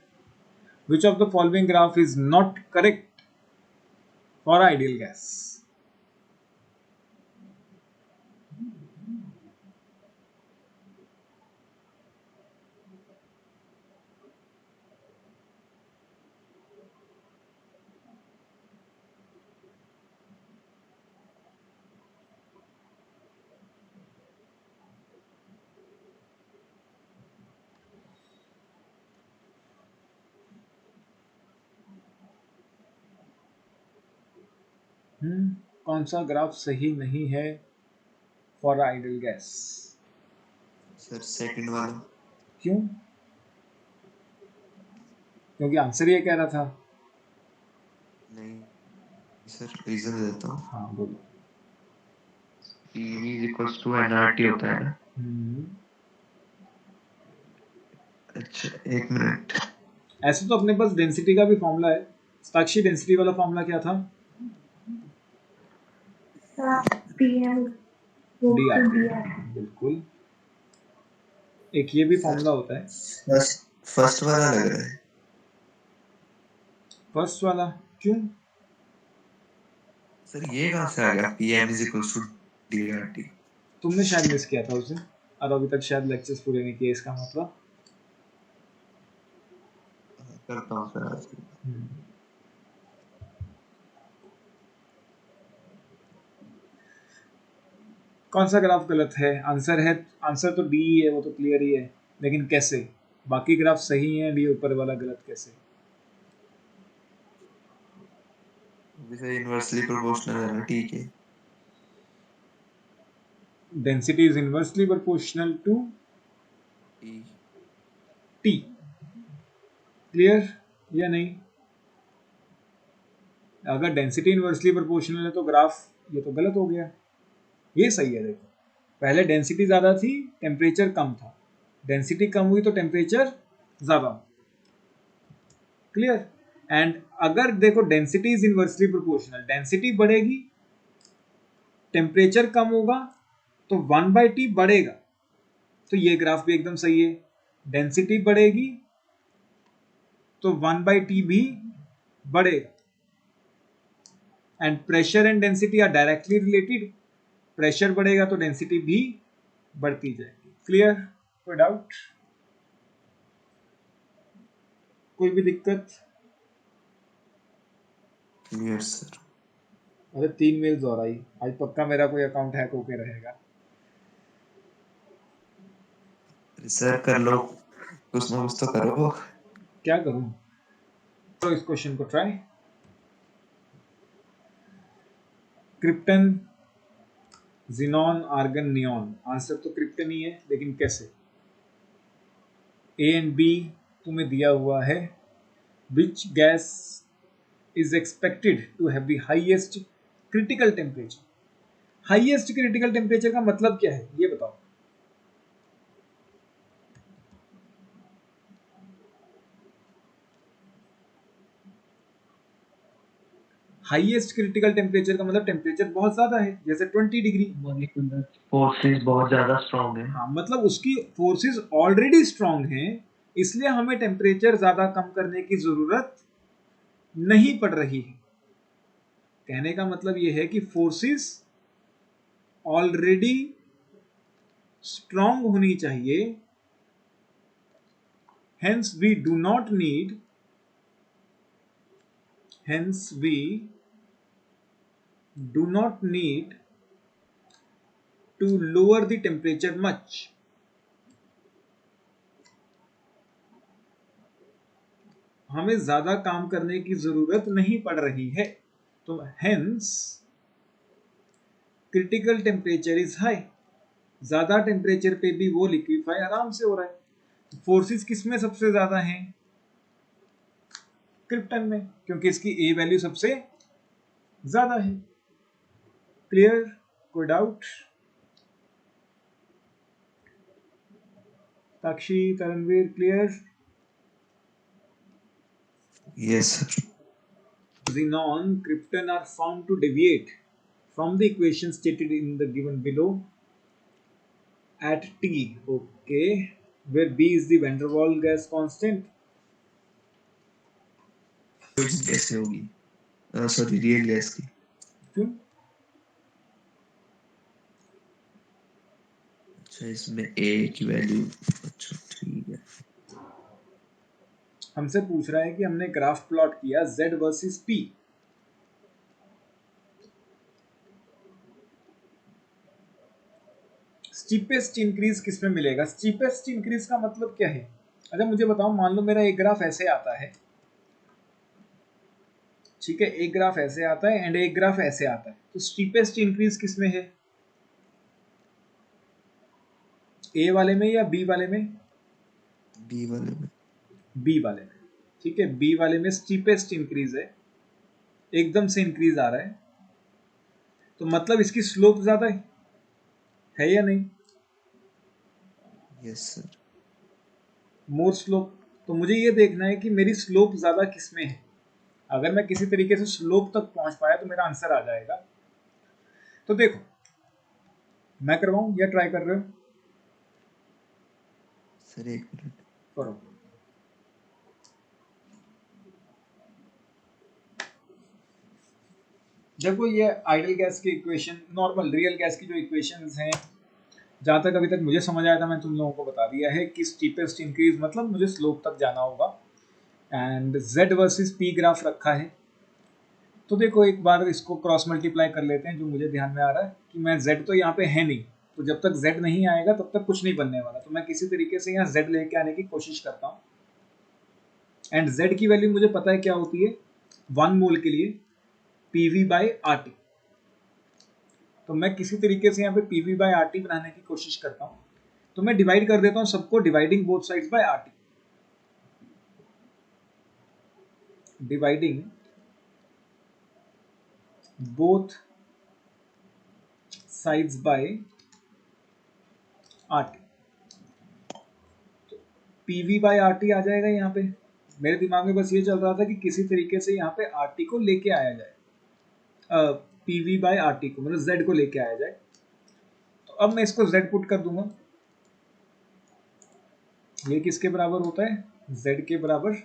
Which of the following graph is not correct for ideal gas? कौन सा ग्राफ सही नहीं है for ideal gas? Sir second वाला। क्यों? क्योंकि आंसर ये कह रहा था। नहीं सर, रीजन देता हूँ। हाँ बोलो। PV इक्वल्स टू एनआरटी होता है ना? अच्छा एक मिनट। ऐसे तो अपने पास डेंसिटी का भी फॉर्मूला है। साक्षी, डेंसिटी वाला फॉर्मूला क्या था? Sir, PM goes D to R T. DR. बिल्कुल। एक ये भी सर फॉर्मूला होता है। फर्स्ट फर्स्ट वाला लग रहा है। फर्स्ट वाला क्यों? सर ये कहाँ से आ गया, PM is equals to DRT? तुमने शायद मिस किया था उसे, और अभी तक शायद लेक्चर्स पूरे नहीं किए, इसका मतलब। करता हूँ सर आज। कौन सा ग्राफ गलत है? आंसर है, आंसर तो डी ही है, वो तो क्लियर ही है, लेकिन कैसे? बाकी ग्राफ सही है, डी ऊपर वाला गलत कैसे? सर इनवर्सली प्रोपोर्शनल है ना, ठीक है। Density is inversely proportional to T. T. Clear या नहीं? अगर डेंसिटी इनवर्सली प्रोपोर्शनल है तो ग्राफ ये तो गलत हो गया। ये सही है। देखो, पहले डेंसिटी ज्यादा थी, टेम्परेचर कम था। डेंसिटी कम हुई तो टेम्परेचर ज्यादा। क्लियर? एंड अगर देखो density is inversely proportional, density बढ़ेगी, टेम्परेचर कम होगा, तो 1/t बढ़ेगा। तो ये ग्राफ भी एकदम सही है। डेंसिटी बढ़ेगी तो 1/t भी बढ़ेगा। And pressure and density are directly related. Pressure बढ़ेगा तो डेंसिटी भी बढ़ती जाएगी। क्लियर? कोई डाउट? कोई भी दिक्कत? Clear sir. अरे 3 मेल्स और आई, आज पक्का मेरा कोई अकाउंट हैक होके रहेगा। सर कर लो, कुछ ना कुछ तो करो। क्या करूं? तो इस क्वेश्चन को try. Krypton, xenon, argon, neon. Answer तो क्रिप्टन ही है, लेकिन कैसे? ए एंड बी तुम्हें दिया हुआ है। Which gas is expected to have the highest critical temperature? Highest critical temperature का मतलब क्या है, ये बताओ। हाईएस्ट क्रिटिकल टेम्परेचर का मतलब टेम्परेचर बहुत ज्यादा है, जैसे 20 डिग्री। मॉलिक्यूलर फोर्सेस बहुत ज्यादा स्ट्रांग है। हाँ, मतलब उसकी फोर्सेस ऑलरेडी स्ट्रांग हैं, इसलिए हमें टेम्परेचर ज्यादा कम करने की जरूरत नहीं पड़ रही है। कहने का मतलब यह है कि फोर्सेस ऑलरेडी स्ट्रांग होनी चाहिए, hence we do not need hence we do not need to lower the temperature much. हमें ज्यादा काम करने की जरूरत नहीं पड़ रही है, तो hence critical temperature is high. ज्यादा टेम्परेचर पे भी वो लिक्विफाई आराम से हो रहा है। फोर्सेस किसमें सबसे ज्यादा हैं? क्रिप्टन में, क्योंकि इसकी ए वैल्यू सबसे ज्यादा है। क्लियर? कोई doubt? Sakshi, Taranveer, clear? Yes sir. Xenon, krypton are found to deviate from the equation stated in the given below at T. Okay, where B is the van der Waals gas constant. कैसे होगी? Sorry, real gas की। क्यों? अच्छा, इसमें ए की value, अच्छा ठीक है। हमसे पूछ रहा है कि हमने ग्राफ प्लॉट किया Z versus P। Steepest increase किस में मिलेगा? स्टीपेस्ट इंक्रीज का मतलब क्या है? अच्छा मुझे बताओ, मान लो मेरा एक ग्राफ ऐसे आता है, ठीक है, एक ग्राफ ऐसे आता है एंड एक ग्राफ ऐसे आता है, तो स्टीपेस्ट इंक्रीज किस में है? ए वाले में या बी वाले में? बी वाले में। बी वाले में, ठीक है, बी वाले में स्टीपेस्ट इंक्रीज है, एकदम से इंक्रीज आ रहा है, तो मतलब इसकी स्लोप ज्यादा है या नहीं? Yes sir. More slope. तो मुझे ये देखना है कि मेरी स्लोप ज्यादा किसमें है। अगर मैं किसी तरीके से स्लोप तक पहुंच पाया तो मेरा आंसर आ जाएगा। तो देखो, मैं करवाऊं या ट्राई कर रहे हो? सर एक मिनट। करो। देखो, ये आइडियल गैस की इक्वेशन, नॉर्मल रियल गैस की जो इक्वेशंस हैं, जहाँ तक अभी तक मुझे समझ आया था मैं तुम लोगों को बता दिया है कि स्टीपेस्ट इंक्रीज मतलब मुझे स्लोप तक जाना होगा, and Z versus P graph रखा है। तो देखो, एक बार इसको क्रॉस मल्टीप्लाई कर लेते हैं। जो मुझे ध्यान में आ रहा है कि मैं Z तो यहाँ पे है नहीं, तो जब तक Z नहीं आएगा तब तक कुछ नहीं बनने वाला, तो मैं किसी तरीके से यहाँ Z लेके आने की कोशिश करता हूँ। एंड Z की वैल्यू मुझे पता है क्या होती है, 1 मोल के लिए PV/RT। तो मैं किसी तरीके से यहाँ पे PV/RT बनाने की कोशिश करता हूँ। तो मैं डिवाइड कर देता हूँ सबको, dividing both sides by RT, dividing both sides by RT। PV/RT आ जाएगा यहाँ पे। मेरे दिमाग में बस ये चल रहा था कि किसी तरीके से यहाँ पे RT को लेके आया जाए, PV/RT को मतलब Z को लेके आया जाए। तो अब मैं इसको Z पुट कर दूंगा। ये किसके बराबर होता है? Z के बराबर।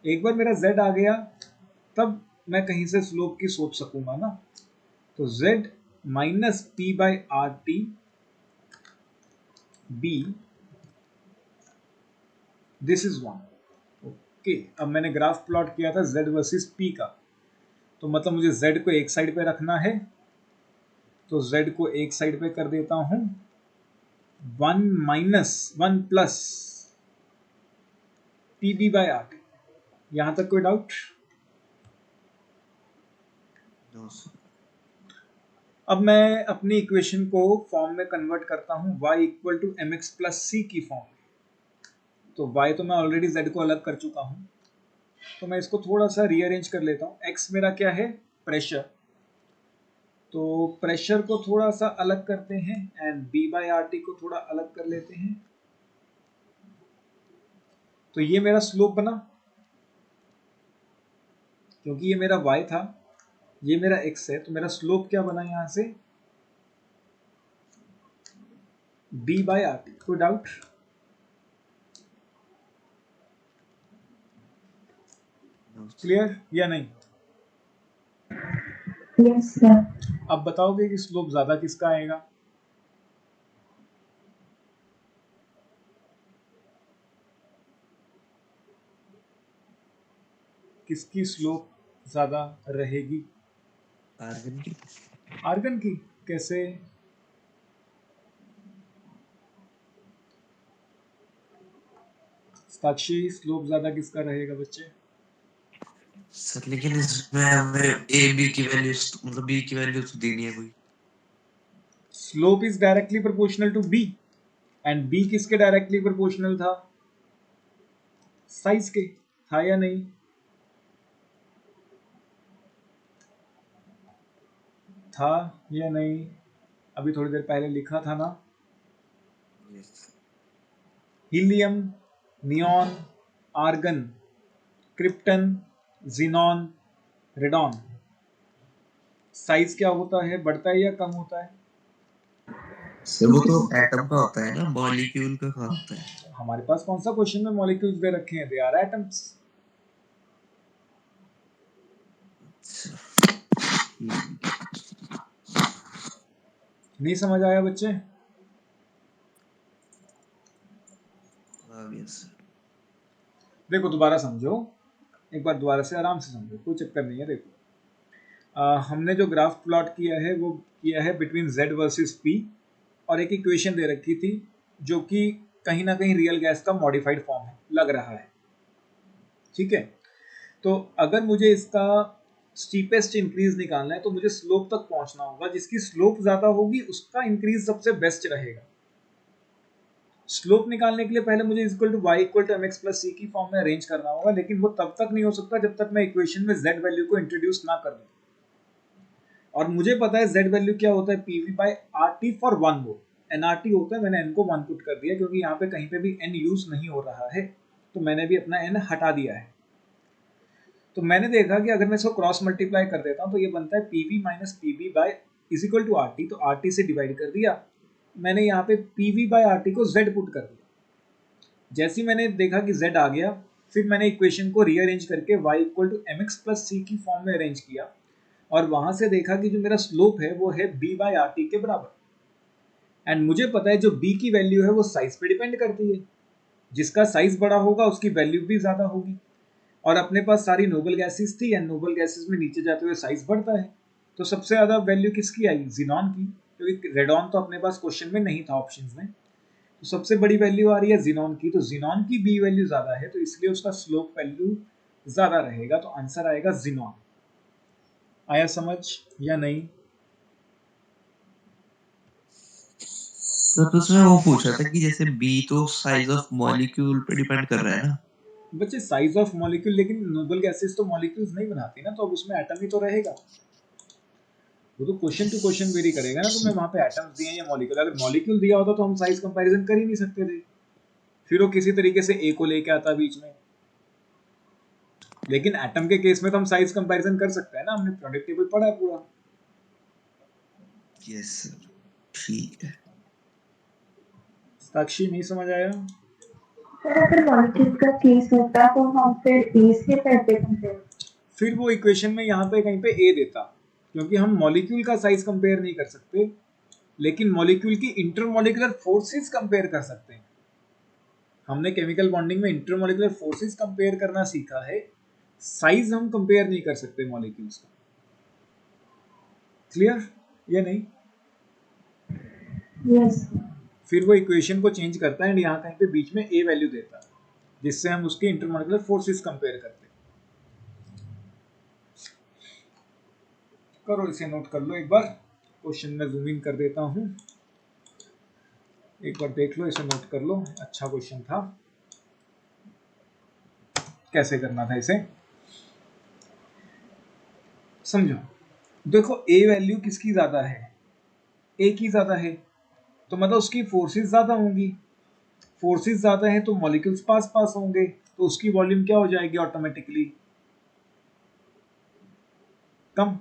एक बार मेरा Z आ गया तब मैं कहीं से स्लोप की सोच सकूंगा ना। तो Z minus P/RT B, this is 1। Okay, अब मैंने ग्राफ प्लॉट किया था Z वर्सेस P का, तो मतलब मुझे z को एक साइड पे रखना है, तो z को एक साइड पे कर देता हूं, 1 प्लस PB/RT। यहां तक कोई डाउट? No sir. अब मैं अपनी इक्वेशन को फॉर्म में कन्वर्ट करता हूं y equal to mx plus c की फॉर्म में। तो y तो मैं ऑलरेडी z को अलग कर चुका हूं, तो मैं इसको थोड़ा सा रीअरेंज कर लेता हूं। x मेरा क्या है? प्रेशर। तो प्रेशर को थोड़ा सा अलग करते हैं एंड B/RT को थोड़ा अलग कर लेते हैं। तो ये मेरा स्लोप बना, क्योंकि ये मेरा y था, ये मेरा x है, तो मेरा स्लोप क्या बना यहां से? B/RT। कोई डाउट? No sir. क्लियर या नहीं? Yes sir. अब बताओगे कि स्लोप ज्यादा किसका आएगा? किसकी स्लोप ज्यादा रहेगी? आर्गन की। आर्गन की। कैसे? साक्षी, स्लोप ज्यादा किसका रहेगा बच्चे? सर लेकिन इसमें हमें ए बी की वैल्यू, मतलब बी की वैल्यू तो देनी है कोई। Slope is directly proportional to B, and B किसके डायरेक्टली प्रोपोर्शनल था? साइज के। था या नहीं? था या नहीं? अभी थोड़ी देर पहले लिखा था ना। Yes. Helium, neon, argon, krypton, xenon, radon, size क्या होता है? बढ़ता है या कम होता है? सर वो तो एटम का होता है ना, मॉलिक्यूल का कहाँ होता है? हमारे पास कौन सा क्वेश्चन में मॉलिक्यूल्स दे रखे हैं? They are atoms. अच्छा, ठीक है। नहीं समझ आया बच्चे? आ गया सर। देखो दोबारा समझो, एक बार दोबारा से आराम से समझो, कोई चक्कर नहीं है। देखो हमने जो ग्राफ प्लॉट किया है वो किया है बिटवीन z वर्सेस p, और एक इक्वेशन दे रखी थी जो कि कहीं ना कहीं रियल गैस का मॉडिफाइड फॉर्म है, लग रहा है। ठीक है, तो अगर मुझे इसका स्टीपेस्ट इंक्रीज निकालना है तो मुझे स्लोप तक पहुंचना होगा। जिसकी स्लोप ज्यादा होगी उसका इंक्रीज सबसे बेस्ट रहेगा। स्लोप निकालने के लिए पहले मुझे equal to y equal to mx plus c की फॉर्म में अरेंज करना होगा, लेकिन वो तब तक नहीं हो सकता जब तक मैं इक्वेशन में z वैल्यू को इंट्रोड्यूस ना कर दूं। और मुझे पता है z वैल्यू क्या होता है? PV/RT for 1 mole. nRT होता है, मैंने n को 1 पुट कर दिया क्योंकि यहाँ पे कहीं पे भी n यूज नहीं हो रहा है, तो मैंने भी अपना n हटा दिया है। तो मैंने देखा कि अगर मैं इसको क्रॉस मल्टीप्लाई कर देता हूँ तो ये बनता है PV minus PB by is equal to RT। तो RT से डिवाइड कर दिया, मैंने यहाँ पे PV/RT को z पुट कर दिया। जैसे ही मैंने देखा कि z आ गया, फिर मैंने इक्वेशन को रीअरेंज करके y equal to mx plus c की फॉर्म में अरेंज किया, और वहां से देखा कि जो मेरा स्लोप है वो है B/RT के बराबर। एंड मुझे पता है जो b की वैल्यू है वो साइज पे डिपेंड करती है, जिसका साइज बड़ा होगा उसकी वैल्यू भी ज्यादा होगी। और अपने पास सारी नोबल गैसेस थी, एंड नोबल गैसेस में नीचे जाते हुए साइज बढ़ता है, तो सबसे ज्यादा वैल्यू किसकी आई? जीनॉन की, क्योंकि रेडॉन तो अपने पास क्वेश्चन में नहीं था, ऑप्शंस में। तो सबसे बड़ी वैल्यू आ रही है जीनॉन की, तो जीनॉन की बी वैल्यू ज्यादा है, तो इसलिए उसका स्लोप वैल्यू ज्यादा रहेगा, तो आंसर आएगा जीनॉन। आया समझ या नहीं? सर तो उसमें वो पूछ रहा था कि जैसे बी तो साइज ऑफ मॉलिक्यूल पे डिपेंड कर रहा है ना। बच्चे साइज ऑफ मॉलिक्यूल, लेकिन नोबल गैसेस तो मॉलिक्यूल्स नहीं बनाती ना, तो अब उसमें एटम ही तो रहेगा। वो तो क्वेश्चन टू क्वेश्चन वेरी करेगा ना, तुम्हें वहां पे एटम्स दिए हैं या मॉलिक्यूल। अगर मॉलिक्यूल दिया होता तो हम साइज कंपैरिजन कर ही नहीं सकते थे, फिर वो किसी तरीके से ए को लेके आता बीच में। लेकिन एटम के केस में तो हम साइज कंपैरिजन कर सकते हैं ना, हमने प्रोडक्ट टेबल पढ़ा है पूरा। यस सर, ठीक है। साक्षी, नहीं समझ आया? सर अगर मॉलिक्यूल का केस होता तो हम फिर ए से करते कंपेयर। फिर वो इक्वेशन में यहाँ पे कहीं पे ए देता, क्योंकि हम मॉलिक्यूल का साइज कंपेयर नहीं कर सकते, लेकिन मॉलिक्यूल की इंटरमॉलिक्यूलर फोर्सेस कंपेयर कर सकते हैं। हमने केमिकल बॉन्डिंग में इंटरमॉलिक्यूलर फोर्सेस कंपेयर करना सीखा है, साइज हम कंपेयर नहीं कर सकते मॉलिक्यूल्स का। क्लियर या नहीं? यस फिर वो इक्वेशन को चेंज करता है एंड यहाँ कहीं पे बीच में ए वैल्यू देता है, जिससे हम उसके इंटरमॉलिक्यूलर फोर्सेस कंपेयर करते हैं। करो, इसे नोट कर लो एक बार। क्वेश्चन में जूम इन कर देता हूँ, एक बार देख लो, इसे नोट कर लो। अच्छा क्वेश्चन था। कैसे करना था इसे समझो। देखो ए वैल्यू किसकी ज्यादा है, ए की ज्यादा है, तो मतलब उसकी फोर्सेस ज्यादा होंगी। फोर्सेस ज्यादा है तो मॉलिक्यूल्स पास पास होंगे, तो उसकी वॉल्यूम क्या हो जाएगी ऑटोमेटिकली? कम।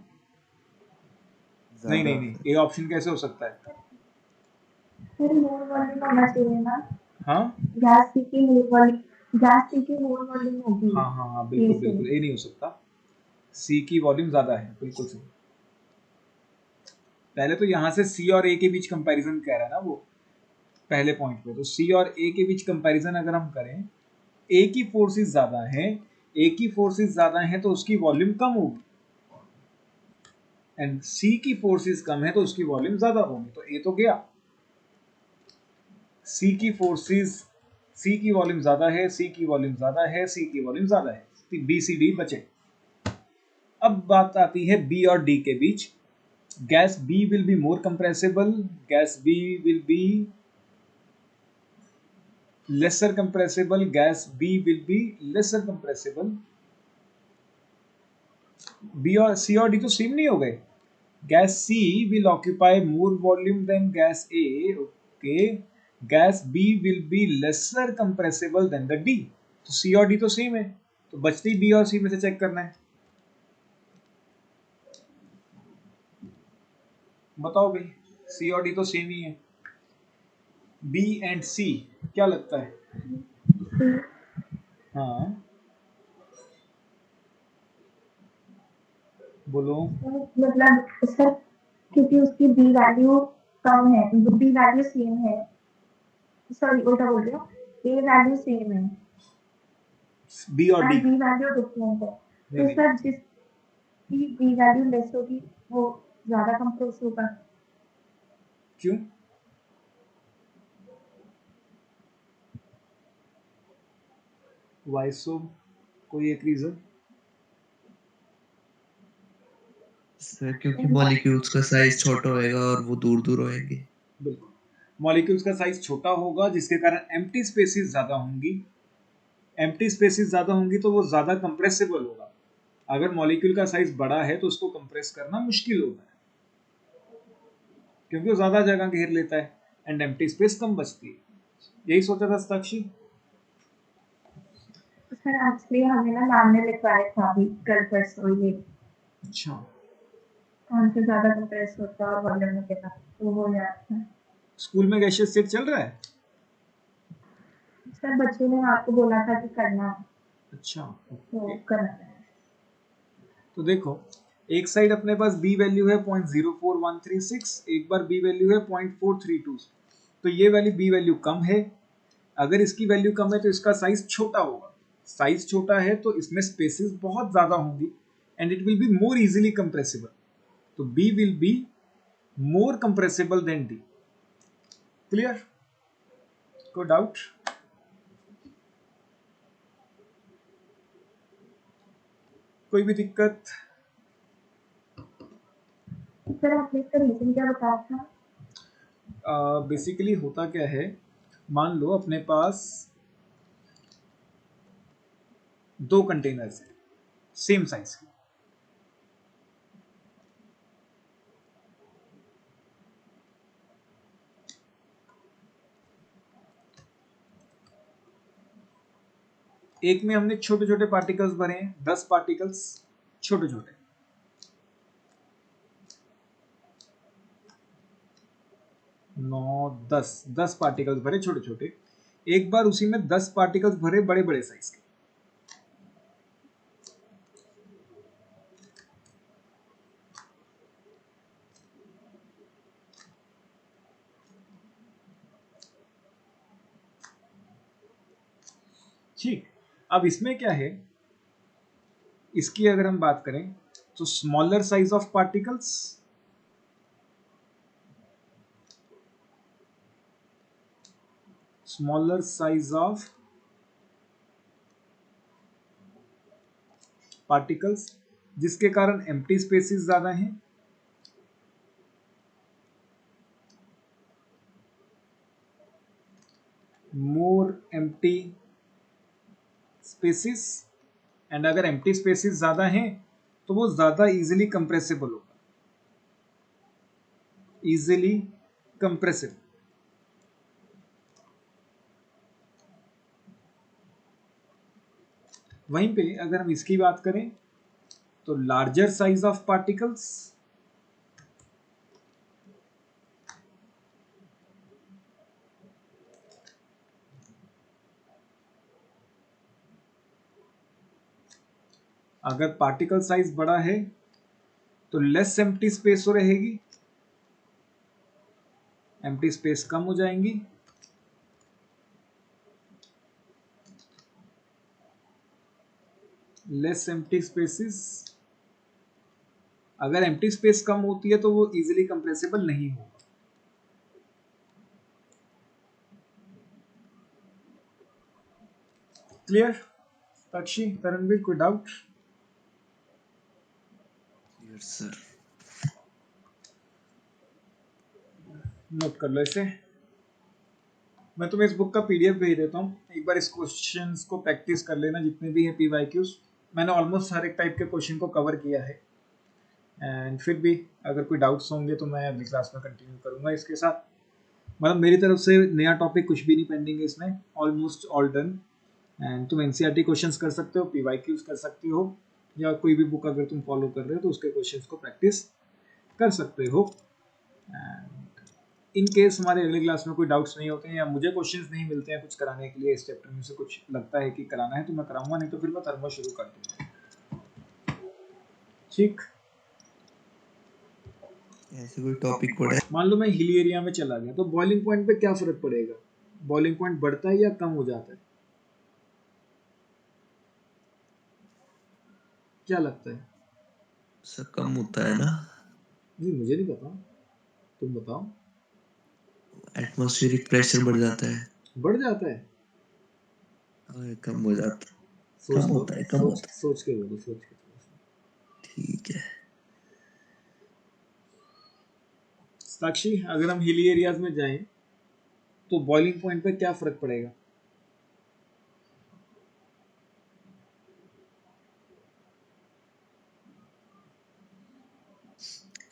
नहीं ज्यादा। नहीं नहीं, ए ऑप्शन कैसे हो सकता है? फिर मोल वॉल्यूम होना चाहिए ना, हाँ गैस की मोल वॉल्यूम, गैस की मोल वॉल्यूम होगी हाँ हाँ हाँ, ए बिल्कुल से। बिल्कुल, ए नहीं हो सकता। सी की वॉल्यूम ज्यादा है, बिल्कुल सही। पहले तो यहाँ से सी और ए के बीच कंपैरिजन कह रहा है ना वो, पहले पॉइंट पे। तो सी और ए के बीच कंपैरिजन अगर हम करें, ए की फोर्सेस ज्यादा है, ए की फोर्सेस ज्यादा है तो उसकी वॉल्यूम कम होगी, एंड सी की फोर्सेस कम है तो उसकी वॉल्यूम ज्यादा होगी। तो ए तो गया। सी की फोर्सेस, सी की वॉल्यूम ज्यादा है, सी की वॉल्यूम ज्यादा है, सी की वॉल्यूम ज्यादा है, बी सी डी बचे। अब बात आती है बी और डी के बीच। Gas B will be more compressible, gas B will be lesser compressible, gas B will be lesser compressible। B और C और D तो सेम नहीं हो गए। Gas C will occupy more volume than gas A, okay। Gas B will be lesser compressible than the D। तो C और D तो same है, तो बचती B और C में से चेक करना है। बताओ भाई, C और D तो सेम ही है। B एंड C, क्या लगता है? हाँ बोलो। मतलब सर, क्योंकि उसकी बी वैल्यू कम है, बी वैल्यू सेम है, सॉरी उल्टा बोल रही हूँ, ए वैल्यू सेम है B और D? And B value different है, नहीं तो नहीं, सर जिसकी बी वैल्यू लेस होगी वो ज्यादा कंप्रेस होगा। क्यों? वाई सो? कोई एक रीजन? सर क्योंकि मॉलिक्यूल्स का साइज छोटा होएगा और वो दूर दूर होएंगे। बिल्कुल, मॉलिक्यूल्स का साइज छोटा होगा जिसके कारण एम्प्टी स्पेसेस ज्यादा होंगी। एम्प्टी स्पेसेस ज्यादा होंगी तो वो ज्यादा कंप्रेसिबल होगा। अगर मॉलिक्यूल का साइज बड़ा है तो उसको कंप्रेस करना मुश्किल होता है, क्योंकि वो ज्यादा जगह घेर लेता है एंड एम्प्टी स्पेस कम बचती है। यही सोचा था साक्षी। सर एक्चुअली हमें ना मैम ने लिखवाया था अभी कल परसों ये, अच्छा, कौन से ज्यादा कंप्रेस होता है और वॉल्यूम वगैरह, तो वो याद था। स्कूल में गैशियस सेट चल रहा है? सर बच्चों ने आपको बोला था कि करना, अच्छा तो ओके। करना है। तो देखो, एक साइड अपने पास बी वैल्यू है 0.04136, एक बार बी वैल्यू है 0.432। तो ये वाली बी वैल्यू कम है। अगर इसकी वैल्यू कम है तो इसका साइज छोटा होगा। साइज छोटा है तो इसमें स्पेसेस बहुत ज्यादा होंगी and it will be more easily compressible. तो B will be more compressible than D. Clear? कोई डाउट? कोई भी दिक्कत? सर आपने इसका रीजन क्या बताया था? बेसिकली होता क्या है, मान लो अपने पास दो कंटेनर्स हैं सेम साइज के। एक में हमने छोटे छोटे पार्टिकल्स भरे हैं, 10 पार्टिकल्स छोटे छोटे, 9 10 पार्टिकल्स भरे छोटे छोटे। एक बार उसी में 10 पार्टिकल्स भरे बड़े बड़े साइज के। ठीक, अब इसमें क्या है, इसकी अगर हम बात करें तो smaller size of particles smaller size of particles, जिसके कारण एम्प्टी स्पेसेस ज्यादा हैं। मोर एम्प्टी स्पेसेस, एंड अगर एम्प्टी स्पेसेस ज्यादा हैं तो वो ज्यादा इजीली कंप्रेसिबल होगा, इजीली कंप्रेसिबल। वहीं पे अगर हम इसकी बात करें तो लार्जर साइज ऑफ पार्टिकल्स, अगर पार्टिकल साइज बड़ा है तो लेस एम्प्टी स्पेस हो रहेगी, एम्प्टी स्पेस कम हो जाएंगी। लेस एम्प्टी स्पेसेस, अगर एम्प्टी स्पेस कम होती है तो वो इजीली कंप्रेसिबल नहीं होगा। क्लियर साक्षी, तरणवीर, कोई डाउट? Yes sir. नोट कर लो इसे, मैं तुम्हें इस बुक का पीडीएफ भेज देता हूँ, एक बार इस क्वेश्चंस को प्रैक्टिस कर लेना, जितने भी हैं पीवाईक्यूज। मैंने ऑलमोस्ट हर एक टाइप के क्वेश्चन को कवर किया है, एंड फिर भी अगर कोई डाउट्स होंगे तो मैं अगली क्लास में कंटिन्यू करूंगा इसके साथ। मतलब मेरी तरफ से नया टॉपिक कुछ भी नहीं पेंडिंग है इसमें, ऑलमोस्ट ऑल डन। एंड तुम एनसीईआरटी क्वेश्चंस कर सकते हो, पीवाईक्यूज कर सकते हो, या कोई भी बुक अगर तुम फॉलो कर रहे हो तो उसके क्वेश्चंस को प्रैक्टिस कर सकते हो। एंड इन केस हमारे अगले क्लास में कोई डाउट्स नहीं होते हैं या मुझे क्वेश्चंस नहीं मिलते हैं कुछ कराने के लिए, इस चैप्टर में से कुछ लगता है कि कराना है तो मैं कराऊंगा, नहीं तो फिर मैं थर्मल शुरू कर दूंगा। ठीक, ऐसे कोई टॉपिक पढ़ा है? मान लो मैं हिली एरिया में चला गया तो बॉइलिंग पॉइंट पे क्या फर्क पड़ेगा? बॉइलिंग पॉइंट बढ़ता है या कम हो जाता है? क्या लगता है? सर कम होता है ना? जी मुझे नहीं पता, तुम बताओ। एटमॉस्फेरिक प्रेशर बढ़ जाता है। बढ़ जाता है? और कम हो जाता है। सोच कम लो, होता है, कम होता है। सोच के बोलो, सोच के। ठीक है। साक्षी, अगर हम हिली एरियाज में जाएं तो बॉइलिंग पॉइंट पे क्या फर्क पड़ेगा?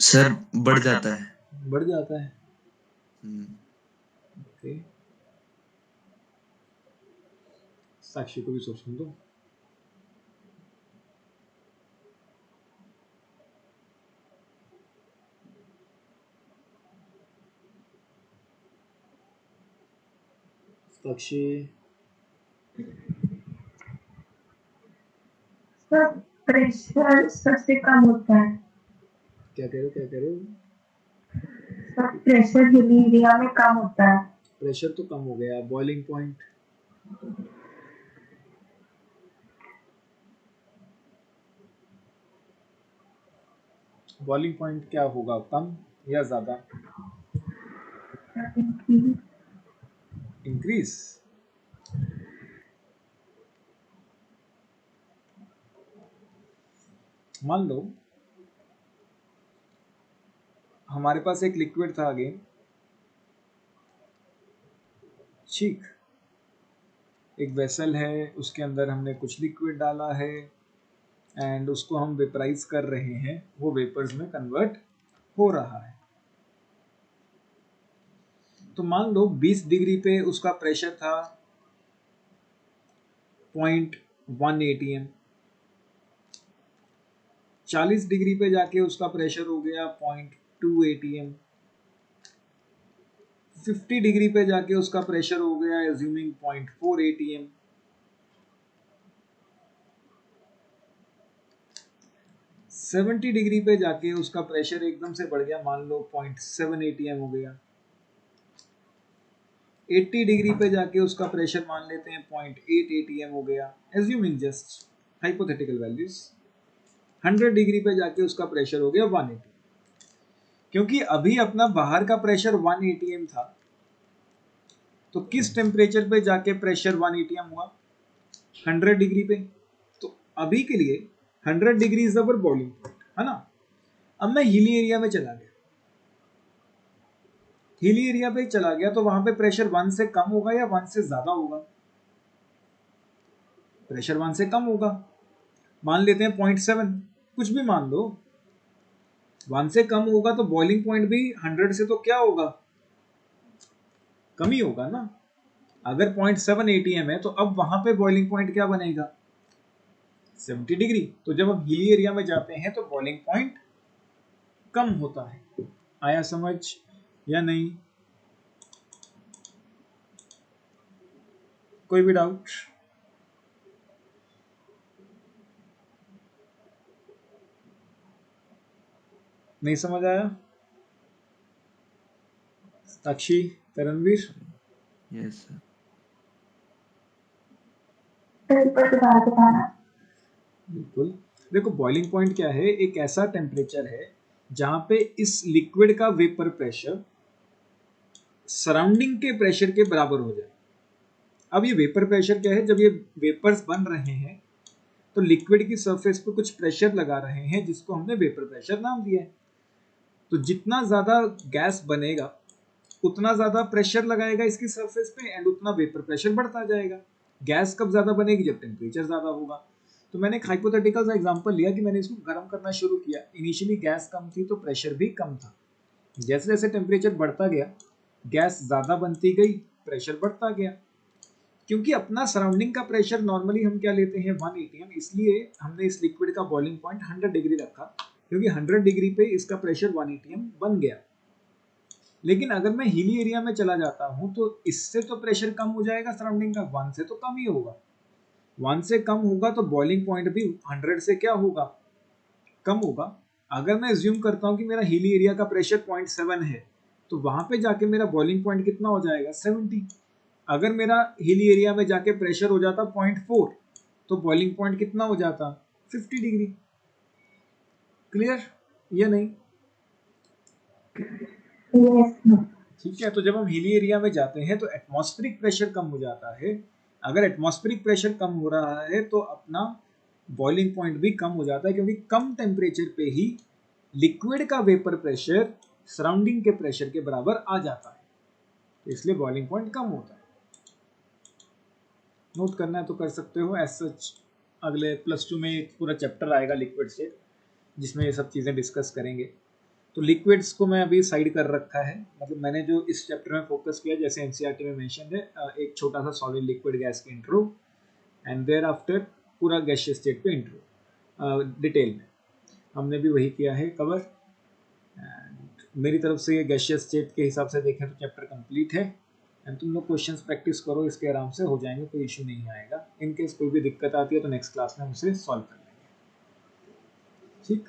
सर बढ़ जाता है। बढ़ जाता है। हम्म। ओके, साक्षी को भी सोचने दो। साक्षी, सर प्रेशर सबसे कम होता है। क्या कह रहे हो, क्या कह रहे हो? सर प्रेशर हिली एरिया में कम होता है। प्रेशर तो कम हो गया, बॉइलिंग पॉइंट? बॉइलिंग पॉइंट क्या होगा, कम या ज्यादा? इंक्रीज। मान लो हमारे पास एक लिक्विड था अगेन, ठीक, एक वेसल है, उसके अंदर हमने कुछ लिक्विड डाला है एंड उसको हम वेपराइज कर रहे हैं, वो वेपर्स में कन्वर्ट हो रहा है। तो मान लो 20 डिग्री पे उसका प्रेशर था 0.1 atm, 40 डिग्री पे जाके उसका प्रेशर हो गया 0.2 atm, 50 डिग्री पे जाके उसका प्रेशर हो गया एज्यूमिंग 0.4 atm, 70 डिग्री पे जाके उसका प्रेशर एकदम से बढ़ गया, मान लो 0.7 atm हो गया, 80 डिग्री पे जाके उसका प्रेशर मान लेते हैं 0.8 atm हो गया, assuming just hypothetical values. 100 degree पे जाके उसका प्रेशर हो गया 1 atm। क्योंकि अभी अपना बाहर का प्रेशर 1 atm था, तो किस टेम्परेचर पे जाके प्रेशर 1 atm हुआ? 100 डिग्री पे। तो अभी के लिए 100 degree is our boiling point, है ना। अब मैं हिली एरिया में चला गया, हिली एरिया पे चला गया तो वहां पे प्रेशर 1 से कम होगा या 1 से ज्यादा होगा? प्रेशर 1 से कम होगा। मान लेते हैं 0.7, कुछ भी मान लो। 1 से कम होगा तो बॉइलिंग पॉइंट भी 100 से तो क्या होगा, कम ही होगा ना। अगर 0.7 atm है तो अब वहां पे बॉइलिंग पॉइंट क्या बनेगा, 70 डिग्री। तो जब हम हिली एरिया में जाते हैं तो बॉइलिंग पॉइंट कम होता है। आया समझ या नहीं? कोई भी डाउट? नहीं समझ आया? साक्षी, तरणवीर? Yes sir. ऊपर दोबारा बताना। बिल्कुल। देखो बॉइलिंग पॉइंट क्या है, एक ऐसा टेम्परेचर है जहां पे इस लिक्विड का वेपर प्रेशर सराउंडिंग के प्रेशर के बराबर हो जाए। अब ये वेपर प्रेशर क्या है, जब ये वेपर्स बन रहे हैं तो लिक्विड की सरफेस पे कुछ प्रेशर लगा रहे हैं जिसको हमने वेपर प्रेशर नाम दिया है। तो जितना ज्यादा गैस बनेगा उतना ज्यादा प्रेशर लगाएगा इसकी सरफेस पे एंड उतना वेपर प्रेशर बढ़ता जाएगा। गैस कब ज्यादा बनेगी, जब टेम्परेचर ज्यादा होगा। तो मैंने एक हाइपोथेटिकल सा एग्जांपल लिया कि मैंने इसको गर्म करना शुरू किया। इनिशियली गैस कम थी तो प्रेशर भी कम था। जैसे जैसे टेम्परेचर बढ़ता गया गैस ज्यादा बनती गई, प्रेशर बढ़ता गया। क्योंकि अपना सराउंडिंग का प्रेशर नॉर्मली हम क्या लेते हैं 1 atm, इसलिए हमने इस लिक्विड का बॉइलिंग पॉइंट 100 डिग्री रखा, क्योंकि 100 डिग्री पे इसका प्रेशर 1 atm बन गया। लेकिन अगर मैं हिली एरिया में चला जाता हूं तो इससे तो प्रेशर कम हो जाएगा सराउंडिंग का, 1 से तो कम ही होगा। 1 से कम होगा तो बॉइलिंग पॉइंट भी 100 से क्या होगा, कम होगा। अगर मैं एज्यूम करता हूं कि मेरा हिली एरिया का प्रेशर 0.7 है तो वहां पे जाके मेरा बॉइलिंग पॉइंट कितना हो जाएगा, 70। अगर मेरा हिली एरिया में जाके प्रेशर हो जाता 0.4 तो बॉइलिंग पॉइंट कितना हो जाता, 50 डिग्री। क्लियर या नहीं? यस। ठीक है। तो जब हम हिली एरिया में जाते हैं तो एटमॉस्फेरिक प्रेशर कम हो जाता है। अगर एटमॉस्फेरिक प्रेशर कम हो रहा है तो अपना बॉइलिंग पॉइंट भी कम हो जाता है, क्योंकि कम टेम्परेचर पे ही लिक्विड का वेपर प्रेशर सराउंडिंग के प्रेशर के बराबर आ जाता है, तो इसलिए बॉइलिंग पॉइंट कम होता है। नोट करना है तो कर सकते हो। एज सच अगले +2 में एक पूरा चैप्टर आएगा लिक्विड से, जिसमें ये सब चीज़ें डिस्कस करेंगे। तो लिक्विड्स को मैं अभी साइड कर रखा है, मतलब मैंने जो इस चैप्टर में फोकस किया, जैसे एनसीईआरटी में मेंशन है, एक छोटा सा सॉलिड लिक्विड गैस की इंट्रो एंड देयर आफ्टर पूरा गैसियस स्टेट पे इंट्रो डिटेल में हमने भी वही किया है कवर। एंड मेरी तरफ से ये गैसियस स्टेट के हिसाब से देखें तो चैप्टर कंप्लीट है। एंड तुम लोग क्वेश्चंस प्रैक्टिस करो, इसके आराम से हो जाएंगे, कोई इशू नहीं आएगा। इन केस कोई भी दिक्कत आती है तो नेक्स्ट क्लास में हम उसे सॉल्व कर लेंगे। ठीक।